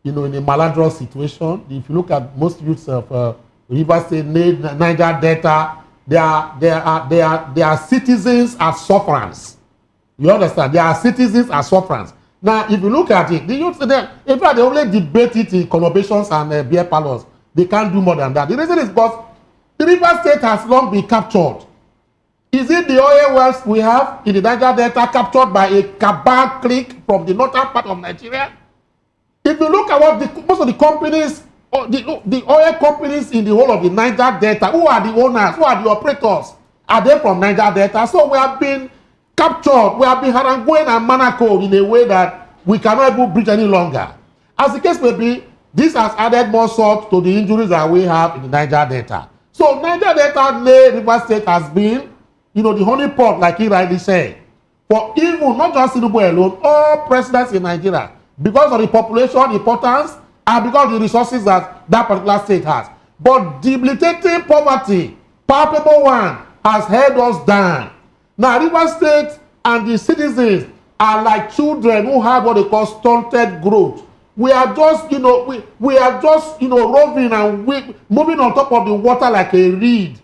[SPEAKER 7] You know, in a maladroit situation. If you look at most youths of River State, Niger Delta, they are citizens as sufferers. You understand? They are citizens as sufferers. Now, if you look at it, the youth, in fact, they only debate it in conurbations and beer parlors. They can't do more than that. The reason is because the River State has long been captured. Is it the oil wells we have in the Niger Delta captured by a cabal clique from the northern part of Nigeria? If you look at what most of the companies, the oil companies in the whole of the Niger Delta, who are the owners, who are the operators, are they from Niger Delta? So we have been captured, we have been harangued and manacled in a way that we cannot even breathe any longer. As the case may be, this has added more salt to the injuries that we have in the Niger Delta. So Niger Delta, River State has been, you know, the honeypot, like he rightly said, for even, not just Tinubu alone, all presidents in Nigeria, because of the population importance and because of the resources that that particular state has. But debilitating poverty, palpable one, has held us down. Now, River State and the citizens are like children who have what they call stunted growth. We are just, you know, we are just, you know, roving and moving on top of the water like a reed.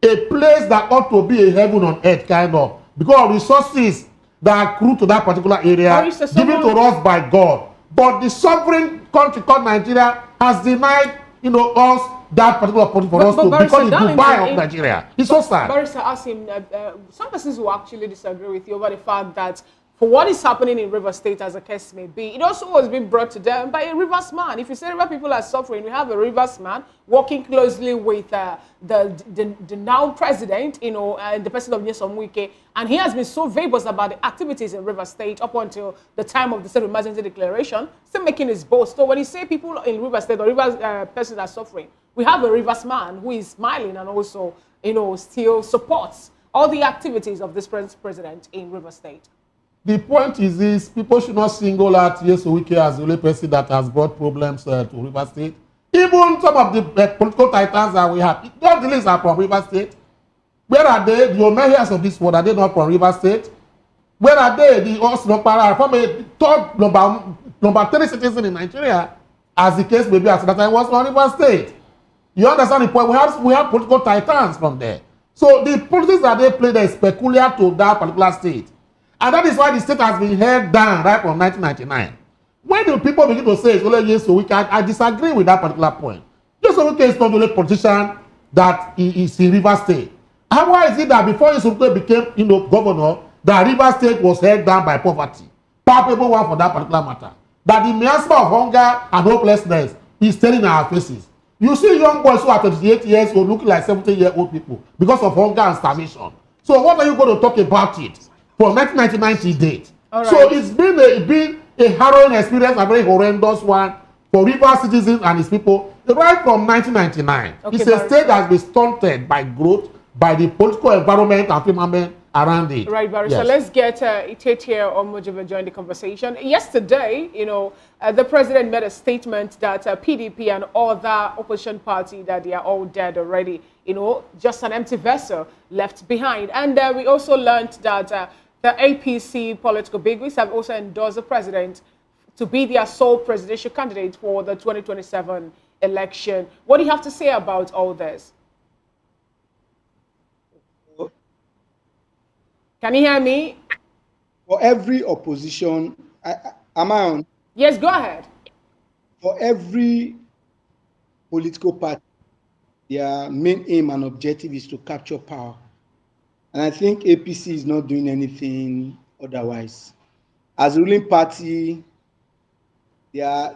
[SPEAKER 7] A place that ought to be a heaven on earth, kind of, because of resources that accrue to that particular area, given to us by God. But the sovereign country called Nigeria has denied, you know, us that particular opportunity for us to become the Dubai of Nigeria. It's so sad.
[SPEAKER 3] Barrister asked him, some persons will actually disagree with you over the fact that for what is happening in River State, as a case may be, it also was being brought to them by a Rivers man. If you say River people are suffering, we have a Rivers man working closely with the now president, you know, the person of Nyesom Wike, and he has been so verbose about the activities in River State up until the time of the state of emergency declaration, still making his boast. So when you say people in River State or River persons are suffering, we have a Rivers man who is smiling and also, you know, still supports all the activities of this president in River State.
[SPEAKER 7] The point is this: people should not single out Nyesom Wike as the only person that has brought problems to River State. He Even some of the political titans that we have, all the lists are from River State. Where are they? The Omehas of this world, are they not from River State? Where are they? The Osnopara, from a top number 3 citizen in Nigeria, as the case may be, as that time was from River State. You understand the point? We have political titans from there. So the politics that they play there is peculiar to that particular state. And that is why the state has been held down right from 1999. When the people begin to say it's only yes, so I disagree with that particular point. Just so is not the only politician that is in River State. And why is it that before Isuke became governor, that River State was held down by poverty? Palpable one for that particular matter. That the miasma of hunger and hopelessness is staring in our faces. You see young boys who are 28 years old looking like 70-year-old people because of hunger and starvation. So what are you going to talk about it from 1999 to date? Right. So it's been a harrowing experience, a very horrendous one for River citizens and its people right from 1999. Okay, it's a state that has been stunted by growth, by the political environment and firmament around it.
[SPEAKER 3] Right, Barry. Yes. So let's get Itetia Omojeva join the conversation. Yesterday, the president made a statement that PDP and other opposition party that they are all dead already. Just an empty vessel left behind. And we also learned that the APC political bigwigs have also endorsed the president to be their sole presidential candidate for the 2027 election. What do you have to say about all this? Can you hear me?
[SPEAKER 6] For every opposition, am I on?
[SPEAKER 3] Yes, go ahead.
[SPEAKER 6] For every political party, their main aim and objective is to capture power. And I think APC is not doing anything otherwise. As a ruling party, their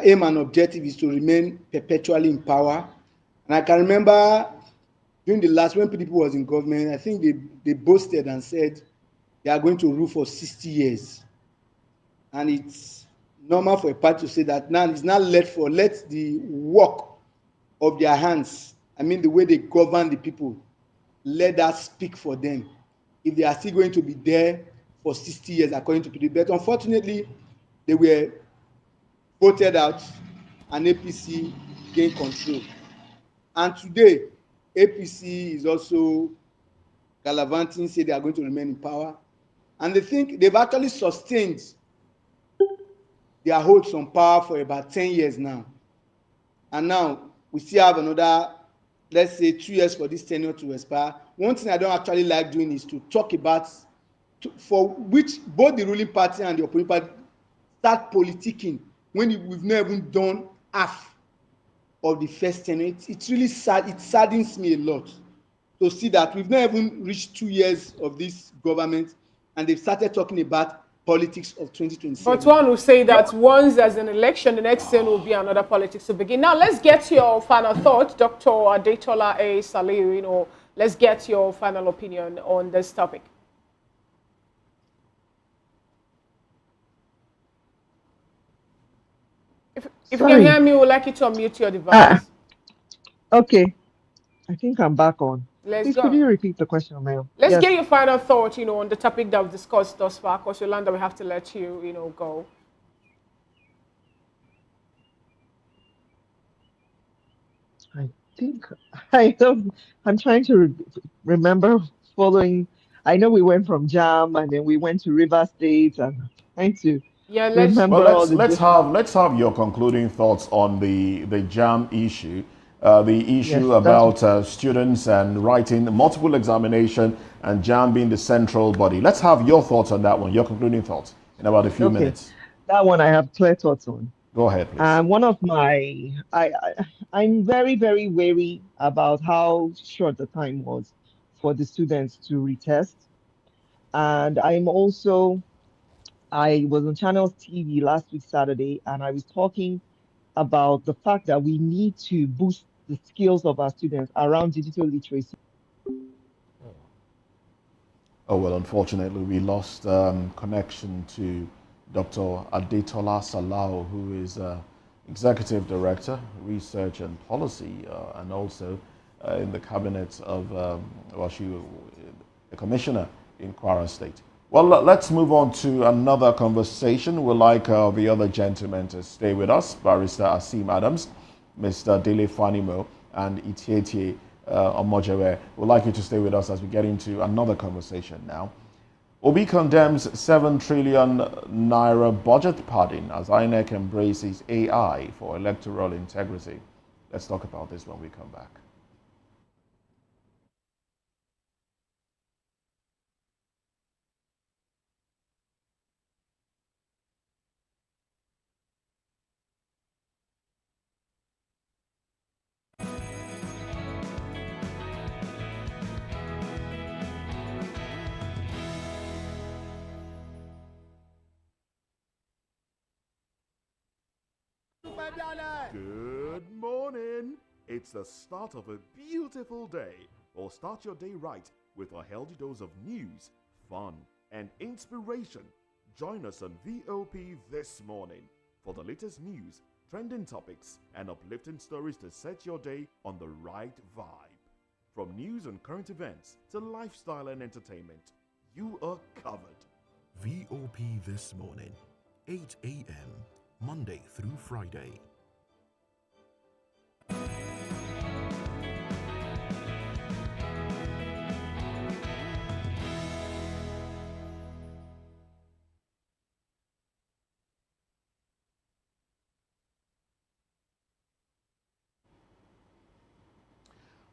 [SPEAKER 6] aim and objective is to remain perpetually in power. And I can remember during the last, when PDP was in government, I think they boasted and said they are going to rule for 60 years. And it's normal for a party to say that now it's not let the work of their hands, I mean the way they govern the people, let that speak for them. If they are still going to be there for 60 years according to PDP. But unfortunately, they were voted out and APC gained control. And today, APC is also gallivanting, say they are going to remain in power. And they think they've actually sustained their hold on power for about 10 years now. And now we still have another, let's say, 2 years for this tenure to expire. One thing I don't actually like doing is to talk about, for which both the ruling party and the opposition party start politicking when we've not even done half of the first tenure. It's really sad. It saddens me a lot to see that we've not even reached 2 years of this government and they've started talking about politics of 2027.
[SPEAKER 3] But one will say that once there's an election, the next thing will be another politics to begin. Now, let's get your final thought, Dr. Adetola A. Saliu. Let's get your final opinion on this topic. If you can hear me, we would like you to unmute your device.
[SPEAKER 5] Okay. I think I'm back on.
[SPEAKER 3] Please,
[SPEAKER 5] could you repeat the question, Mel?
[SPEAKER 3] Let's get your final thought, on the topic that we've discussed thus far. Because Yolanda, we have to let you, go.
[SPEAKER 5] I think I'm trying to remember following. I know we went from Jam and then we went to River State and trying to remember all the
[SPEAKER 2] let's have your concluding thoughts on the Jam issue. The issue about students and writing multiple examination and JAM being the central body. Let's have your thoughts on that one, your concluding thoughts in about a few minutes.
[SPEAKER 5] That one I have clear thoughts on.
[SPEAKER 2] Go ahead, please.
[SPEAKER 5] One of my, I'm very, very wary about how short the time was for the students to retest. And I was on Channels TV last week, Saturday, and I was talking about the fact that we need to boost the skills of our students around digital literacy.
[SPEAKER 2] Oh, well, unfortunately, we lost connection to Dr. Adetola Salau, who is Executive Director, Research and Policy, and also in the cabinet of, a commissioner in Kwara State. Well, let's move on to another conversation. We'd like the other gentlemen to stay with us, Barrister Asim Adams, Mr. Dele Fanimo, and Itieti Omojewe. We'd like you to stay with us as we get into another conversation now. Obi condemns 7 trillion naira budget padding as INEC embraces AI for electoral integrity. Let's talk about this when we come back.
[SPEAKER 4] Good morning. It's the start of a beautiful day. Or start your day right with a healthy dose of news, fun, and inspiration. Join us on VOP this morning for the latest news, trending topics, and uplifting stories to set your day on the right vibe. From news and current events to lifestyle and entertainment, you are covered. VOP this morning, 8 a.m. Monday through Friday.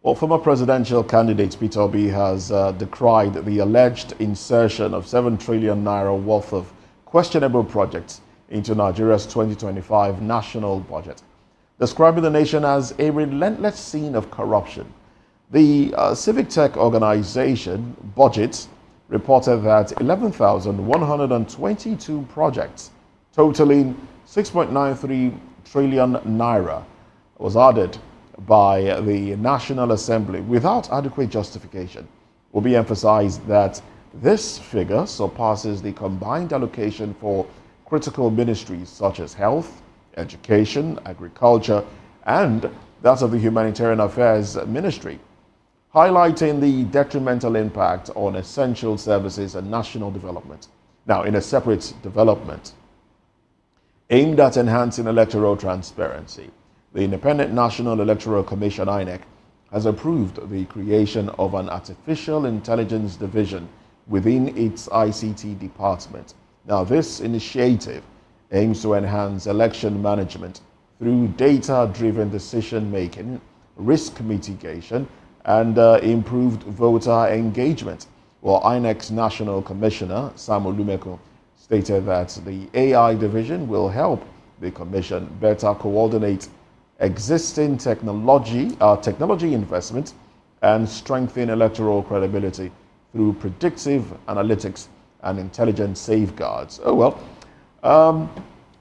[SPEAKER 2] Well, former presidential candidate Peter Obi has decried the alleged insertion of 7 trillion naira worth of questionable projects into Nigeria's 2025 national budget, describing the nation as a relentless scene of corruption. The civic tech organization Budget reported that 11,122 projects totaling 6.93 trillion naira was added by the National Assembly without adequate justification. Obi emphasized that this figure surpasses the combined allocation for critical ministries such as health, education, agriculture, and that of the Humanitarian Affairs Ministry, highlighting the detrimental impact on essential services and national development. Now, in a separate development aimed at enhancing electoral transparency, the Independent National Electoral Commission, INEC, has approved the creation of an artificial intelligence division within its ICT department. Now, this initiative aims to enhance election management through data-driven decision-making, risk mitigation, and improved voter engagement. Well, INEC's National Commissioner, Sam Olumeko, stated that the AI division will help the Commission better coordinate existing technology investment and strengthen electoral credibility through predictive analytics and intelligent safeguards. Well,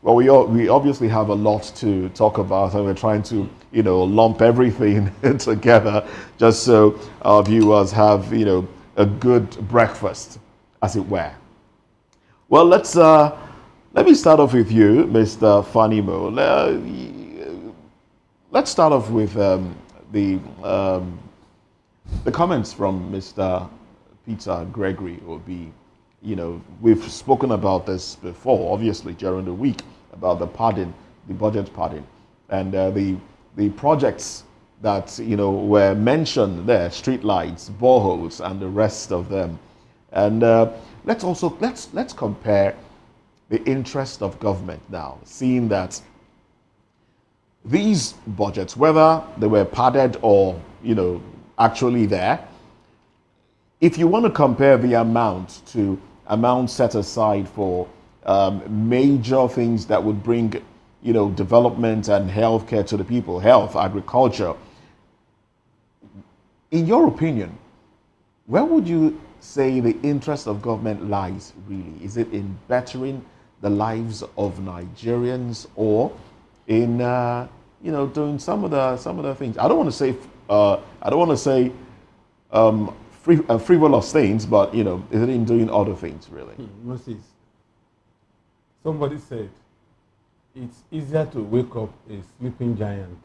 [SPEAKER 2] we obviously have a lot to talk about, and we're trying to, lump everything together just so our viewers have, a good breakfast, as it were. Well, let me start off with you, Mr. Fanimo. Let's start off with the comments from Mr. Peter Gregory Obi. We've spoken about this before, obviously, during the week, about the budget padding, and the projects that were mentioned there, streetlights, boreholes, and the rest of them. And let's compare the interest of government now, seeing that these budgets, whether they were padded or actually there, if you want to compare the amount to amount set aside for major things that would bring development and healthcare to the people, health, agriculture, in your opinion, where would you say the interest of government lies really? Is it in bettering the lives of Nigerians, or in doing some of the things? I don't want to say frivolous things, but is it in doing other things really?
[SPEAKER 8] Moses, somebody said it's easier to wake up a sleeping giant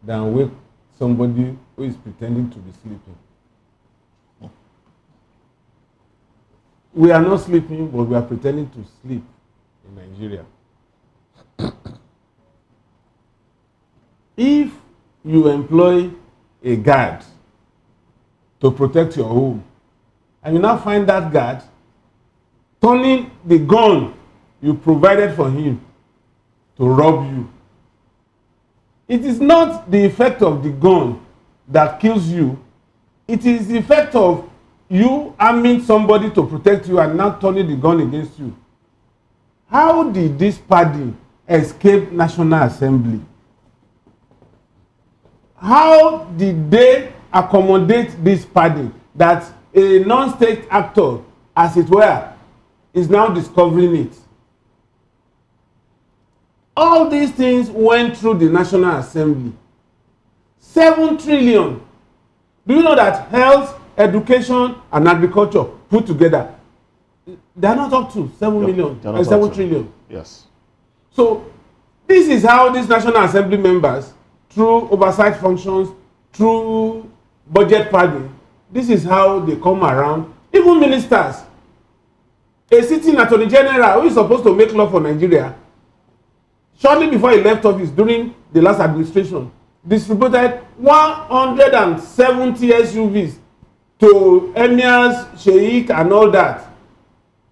[SPEAKER 8] than wake somebody who is pretending to be sleeping. we are not sleeping, but we are pretending to sleep in Nigeria. If you employ a guard to protect your home, and you now find that guard turning the gun you provided for him to rob you, it is not the effect of the gun that kills you. It is the effect of you arming somebody to protect you and now turning the gun against you. How did this party escape National Assembly? How did they accommodate this party that a non-state actor, as it were, is now discovering it? All these things went through the National Assembly. 7 trillion. Do you know that health, education, and agriculture put together, they are not up to 7 million and 7 trillion?
[SPEAKER 2] Yes.
[SPEAKER 8] So this is how these National Assembly members, through oversight functions, through budget padding, this is how they come around. Even ministers, a sitting attorney general who is supposed to make law for Nigeria, shortly before he left office during the last administration, distributed 170 SUVs to emirs, sheikh, and all that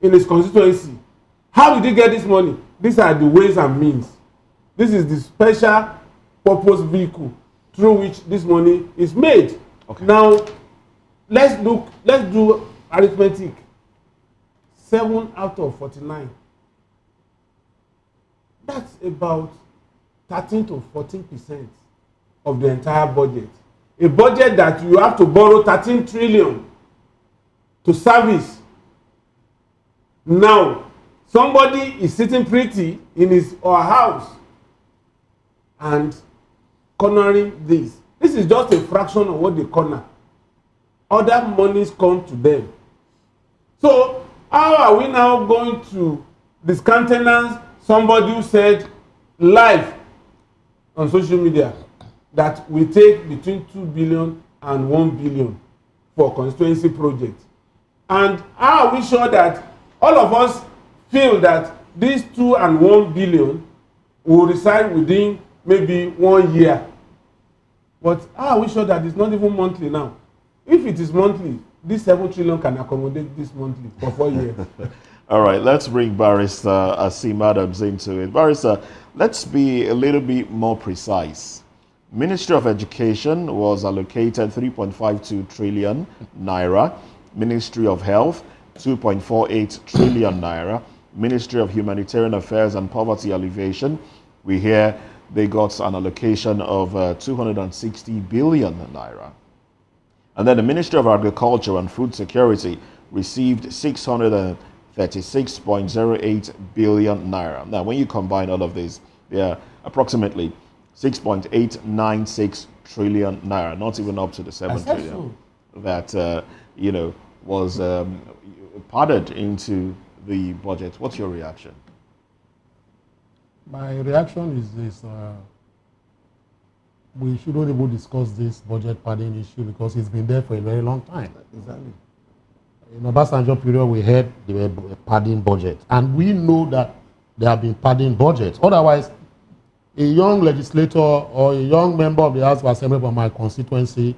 [SPEAKER 8] in his constituency. How did he get this money? These are the ways and means. This is the special purpose vehicle through which this money is made.
[SPEAKER 2] Okay.
[SPEAKER 8] Now, let's do arithmetic. 7 out of 49. That's about 13 to 14% of the entire budget. A budget that you have to borrow 13 trillion to service. Now, somebody is sitting pretty in his or her house and cornering this. This is just a fraction of what they corner. Other monies come to them. So, how are we now going to discountenance somebody who said live on social media that we take between 2 billion and 1 billion for constituency projects? And how are we sure that all of us feel that these 2 and 1 billion will reside within maybe 1 year? But how are we sure that it's not even monthly now? If it is monthly, this 7 trillion can accommodate this monthly for 4 years.
[SPEAKER 2] All right, let's bring Barrister Asim Adams into it. Barrister, let's be a little bit more precise. Ministry of Education was allocated 3.52 trillion naira. Ministry of Health, 2.48 trillion naira. Ministry of Humanitarian Affairs and Poverty Alleviation, we hear they got an allocation of 260 billion naira. And then the Ministry of Agriculture and Food Security received 636.08 billion naira. Now, when you combine all of these, they are approximately 6.896 trillion naira, not even up to the 7 trillion that was padded into the budget. What's your reaction?
[SPEAKER 7] My reaction is this: we shouldn't even discuss this budget padding issue because it's been there for a very long time.
[SPEAKER 8] Exactly.
[SPEAKER 7] In the Obasanjo period, we had the padding budget, and we know that there have been padding budgets. Otherwise, a young legislator or a young member of the House of Assembly from my constituency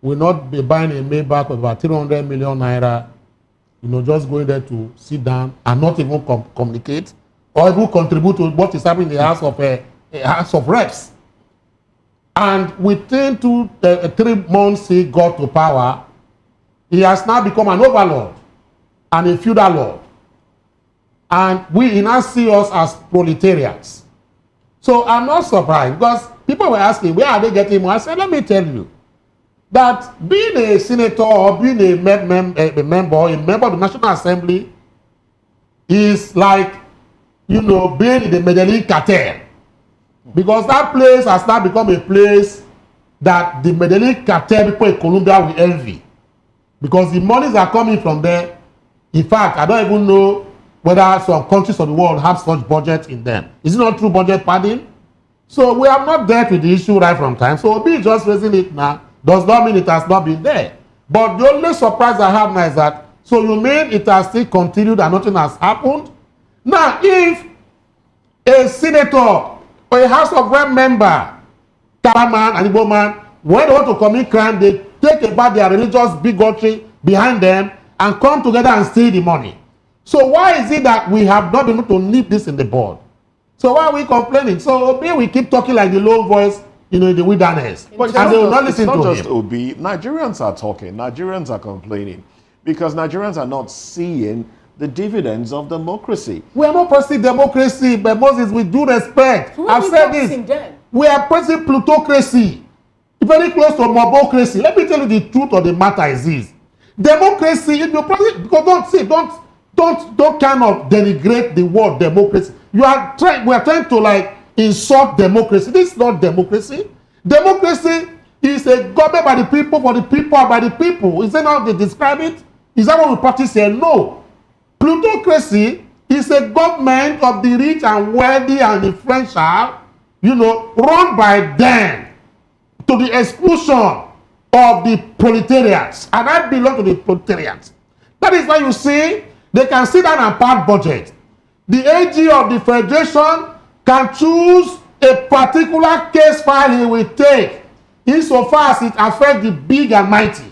[SPEAKER 7] will not be buying a Maybach of about 300 million naira, just going there to sit down and not even communicate or even contribute to what is happening in the House of Reps. And within 3 months he got to power, he has now become an overlord and a feudal lord. And he now see us as proletariats. So I'm not surprised because people were asking, where are they getting more? I said, let me tell you that being a senator or being a member of the National Assembly is like, being in the Medellin cartel. Because that place has now become a place that the Medellin cartel people in Colombia will envy. Because the monies are coming from there. In fact, I don't even know whether some countries of the world have such budgets in them. Is it not true budget padding? So we have not dealt with the issue right from time. So be just raising it now does not mean it has not been there. But the only surprise I have now is that So you mean it has still continued and nothing has happened? Now, if a senator or a House of Rep member, Taraman and Ibom man, when they want to commit crime, they take about their religious bigotry behind them and come together and steal the money. So why is it that we have not been able to nip this in the bud? So why are we complaining? So Obi, we keep talking like the lone voice, in the wilderness.
[SPEAKER 2] But
[SPEAKER 7] and they will not listen to him.
[SPEAKER 2] It's not just Obi. Nigerians are talking. Nigerians are complaining. Because Nigerians are not seeing the dividends of democracy.
[SPEAKER 7] We are not pressing democracy, but Moses, with due respect, I've said this. We are pressing plutocracy. Very close to mobocracy. Let me tell you the truth of the matter is this. Democracy, if you press it, because don't kind of denigrate the word democracy. We are trying to like insult democracy. This is not democracy. Democracy is a government by the people, for the people, and by the people. Is that how they describe it? Is that what we practice here? No. Plutocracy is a government of the rich and wealthy and influential, run by them to the exclusion of the proletariats. And I belong to the proletariats. That is why you see, they can sit down and pass budget. The AG of the Federation can choose a particular case file he will take, insofar as it affects the big and mighty.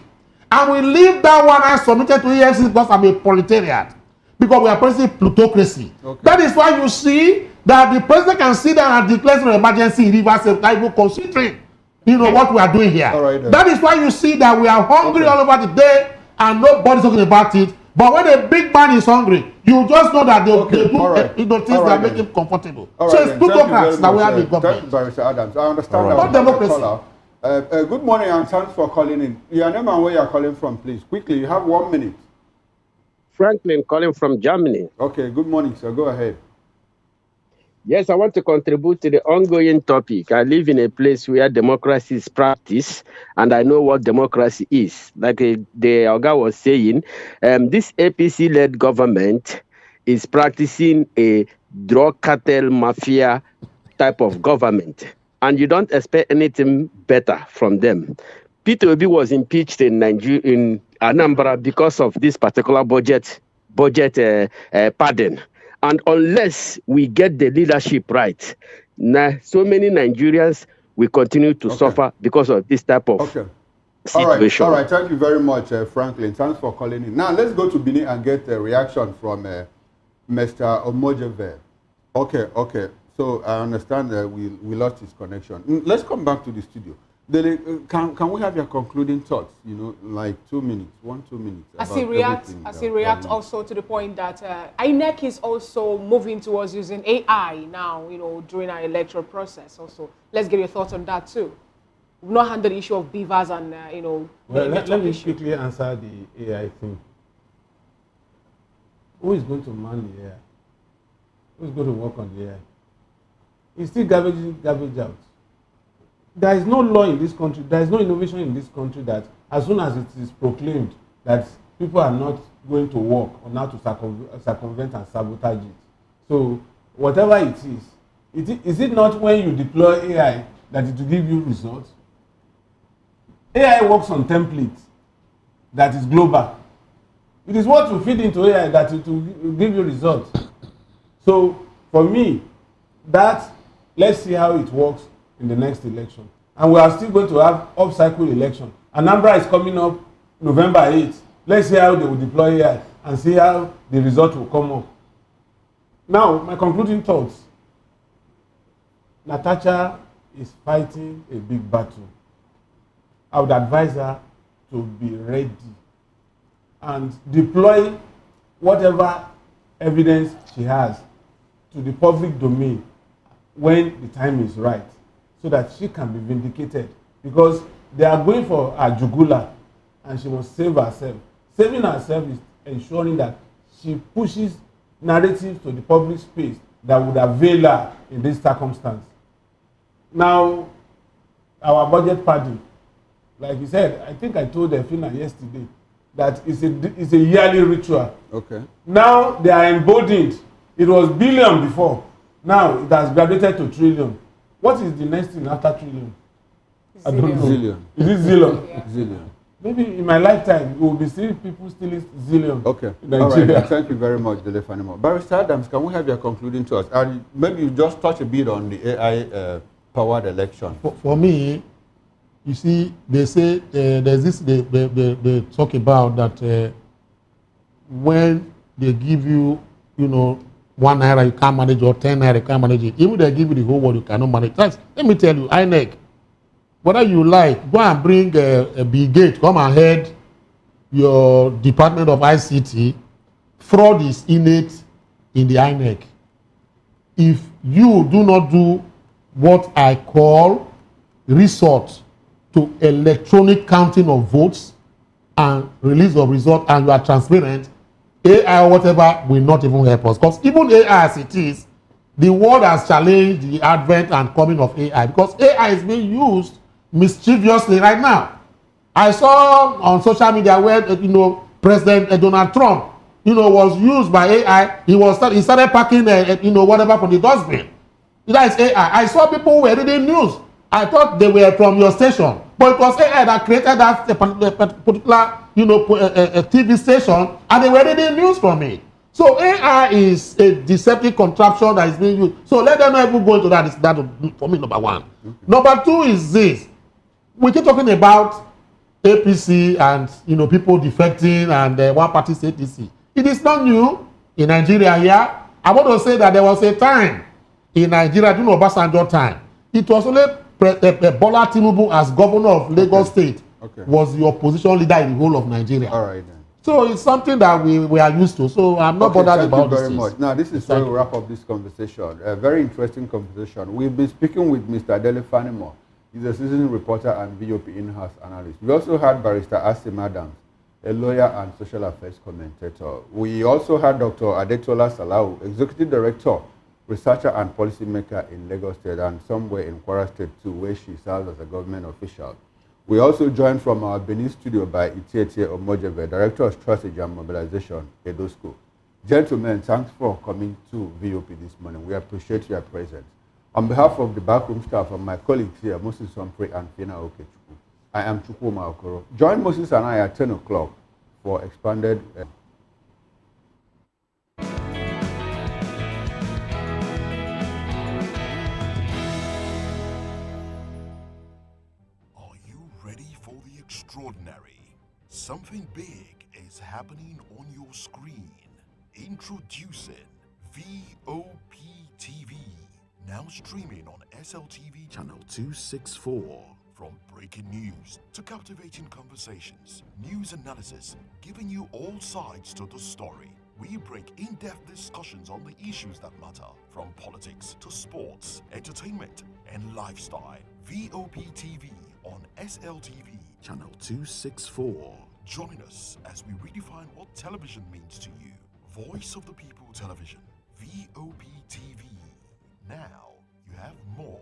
[SPEAKER 7] And we leave that one as submitted to EFCC because I'm a proletariat. Because we are practicing plutocracy. Okay. That is why you see that the president can sit down and declare an emergency in Rivers State, even considering, what we are doing here. Right, that is why you see that we are hungry all over the day and nobody's talking about it. But when a big man is hungry, you just know that they do things that make him comfortable. So it's plutocrats that we have in government.
[SPEAKER 1] Thank you, Barrister Adams. I understand that.
[SPEAKER 7] Not democracy.
[SPEAKER 1] Good morning and thanks for calling in. Your name and where you are calling from, please. Quickly, you have 1 minute.
[SPEAKER 9] Franklin calling from Germany.
[SPEAKER 1] Okay, good morning, sir. Go ahead.
[SPEAKER 9] Yes, I want to contribute to the ongoing topic. I live in a place where democracy is practiced, and I know what democracy is. Like the Oga was saying, this APC-led government is practicing a drug cartel mafia type of government, and you don't expect anything better from them. Peter Obi was impeached in Anambra because of this particular budget pardon. And unless we get the leadership right, so many Nigerians will continue to suffer because of this type of situation.
[SPEAKER 1] All right. Thank you very much, Franklin. Thanks for calling in. Now, let's go to Benin and get a reaction from Mr. Omojeve. Okay. So, I understand that we lost his connection. Let's come back to the studio. Can we have your concluding thoughts? Like 2 minutes, 2 minutes.
[SPEAKER 3] As he reacts also to the point that INEC is also moving towards using AI now, during our electoral process. Also, let's get your thoughts on that too. We've not handled the issue of beavers and
[SPEAKER 8] Well, let me quickly answer the AI thing. Who is going to man the AI? Who is going to work on the AI? It's still garbage out. There is no law in this country, there is no innovation in this country that as soon as it is proclaimed that people are not going to work or now to circumvent and sabotage it. So whatever it is it not when you deploy AI that it will give you results? AI works on templates that is global. It is what you feed into AI that it will give you results. So for me, let's see how it works in the next election. And we are still going to have off-cycle election. Anambra is coming up November 8th. Let's see how they will deploy AI and see how the result will come up. Now, my concluding thoughts. Natasha is fighting a big battle. I would advise her to be ready and deploy whatever evidence she has to the public domain when the time is right, so that she can be vindicated, because they are going for a jugular and she must save herself. Saving herself is ensuring that she pushes narratives to the public space that would avail her in this circumstance. Now, our budget party, like you said, I think I told Efina yesterday that it's a yearly ritual. Okay. Now they are emboldened. It was billion before. Now it has graduated to trillion. What is the next thing after trillion? I don't know.
[SPEAKER 1] Zillion.
[SPEAKER 8] Is it zillion?
[SPEAKER 1] Yeah. Zillion.
[SPEAKER 8] maybe in my lifetime, we will be seeing people stealing zillion
[SPEAKER 1] Okay.
[SPEAKER 8] in Nigeria.
[SPEAKER 1] All right. Thank you very much, Dele Fanimo. Barrister Adams, can we have your concluding thoughts? And maybe you just touch a bit on the AI-powered election.
[SPEAKER 7] For me, you see, they say there's this, they talk about that when they give you, 1 naira you can't manage or 10 naira you can't manage it. Even they give you the whole world you cannot manage. Let me tell you, INEC, whether you like, go and bring a Bill Gates, come and head your Department of ICT. Fraud is innate in the INEC. If you do not do what I call resort to electronic counting of votes and release of results, and you are transparent, AI or whatever will not even help us. Because even AI as it is, the world has challenged the advent and coming of AI, because AI is being used mischievously right now. I saw on social media where President Donald Trump was used by AI. He started packing whatever from the dustbin. That is AI. I saw people who were reading news. I thought they were from your station, but it was AI that created that particular a TV station, and they were reading news from it. So AI is a deceptive contraption that is being used. So let them not even go into that. That for me, number one. Okay. Number two is this: we keep talking about APC and people defecting and one party APC. It is not new in Nigeria here. I want to say that there was a time in Nigeria during Obasanjo time. It was only Bola Tinubu as governor of Lagos State was the opposition leader in the whole of Nigeria.
[SPEAKER 1] All right then.
[SPEAKER 7] So it's something that we are used to. So I'm not bothered about this.
[SPEAKER 1] Thank you very much. Now this is where we wrap up this conversation. A very interesting conversation. We've been speaking with Mr. Dele Fanimo. He's a seasoned reporter and VOP in-house analyst. We also had Barrister Asim Adams, a lawyer and social affairs commentator. We also had Dr. Adetola Salau, executive director, researcher and policymaker in Lagos State, and somewhere in Kwara State too, where she serves as a government official. We also joined from our Benin studio by Itiete Omojebe, Director of Strategy and Mobilization, Edo School. Gentlemen, thanks for coming to VOP this morning. We appreciate your presence. On behalf of the backroom staff and my colleagues here, Moses Humphrey and Fina Okechukwu, I am Chukwuma Okoro. Join Moses and I at 10 o'clock for expanded...
[SPEAKER 4] Extraordinary. Something big is happening on your screen. Introducing VOP TV. Now streaming on SLTV channel 264. From breaking news to captivating conversations, news analysis, giving you all sides to the story. We break in-depth discussions on the issues that matter, from politics to sports, entertainment, and lifestyle. VOP TV on SLTV channel 264. Join us as we redefine what television means to you. Voice of the People Television, VOP TV. Now you have more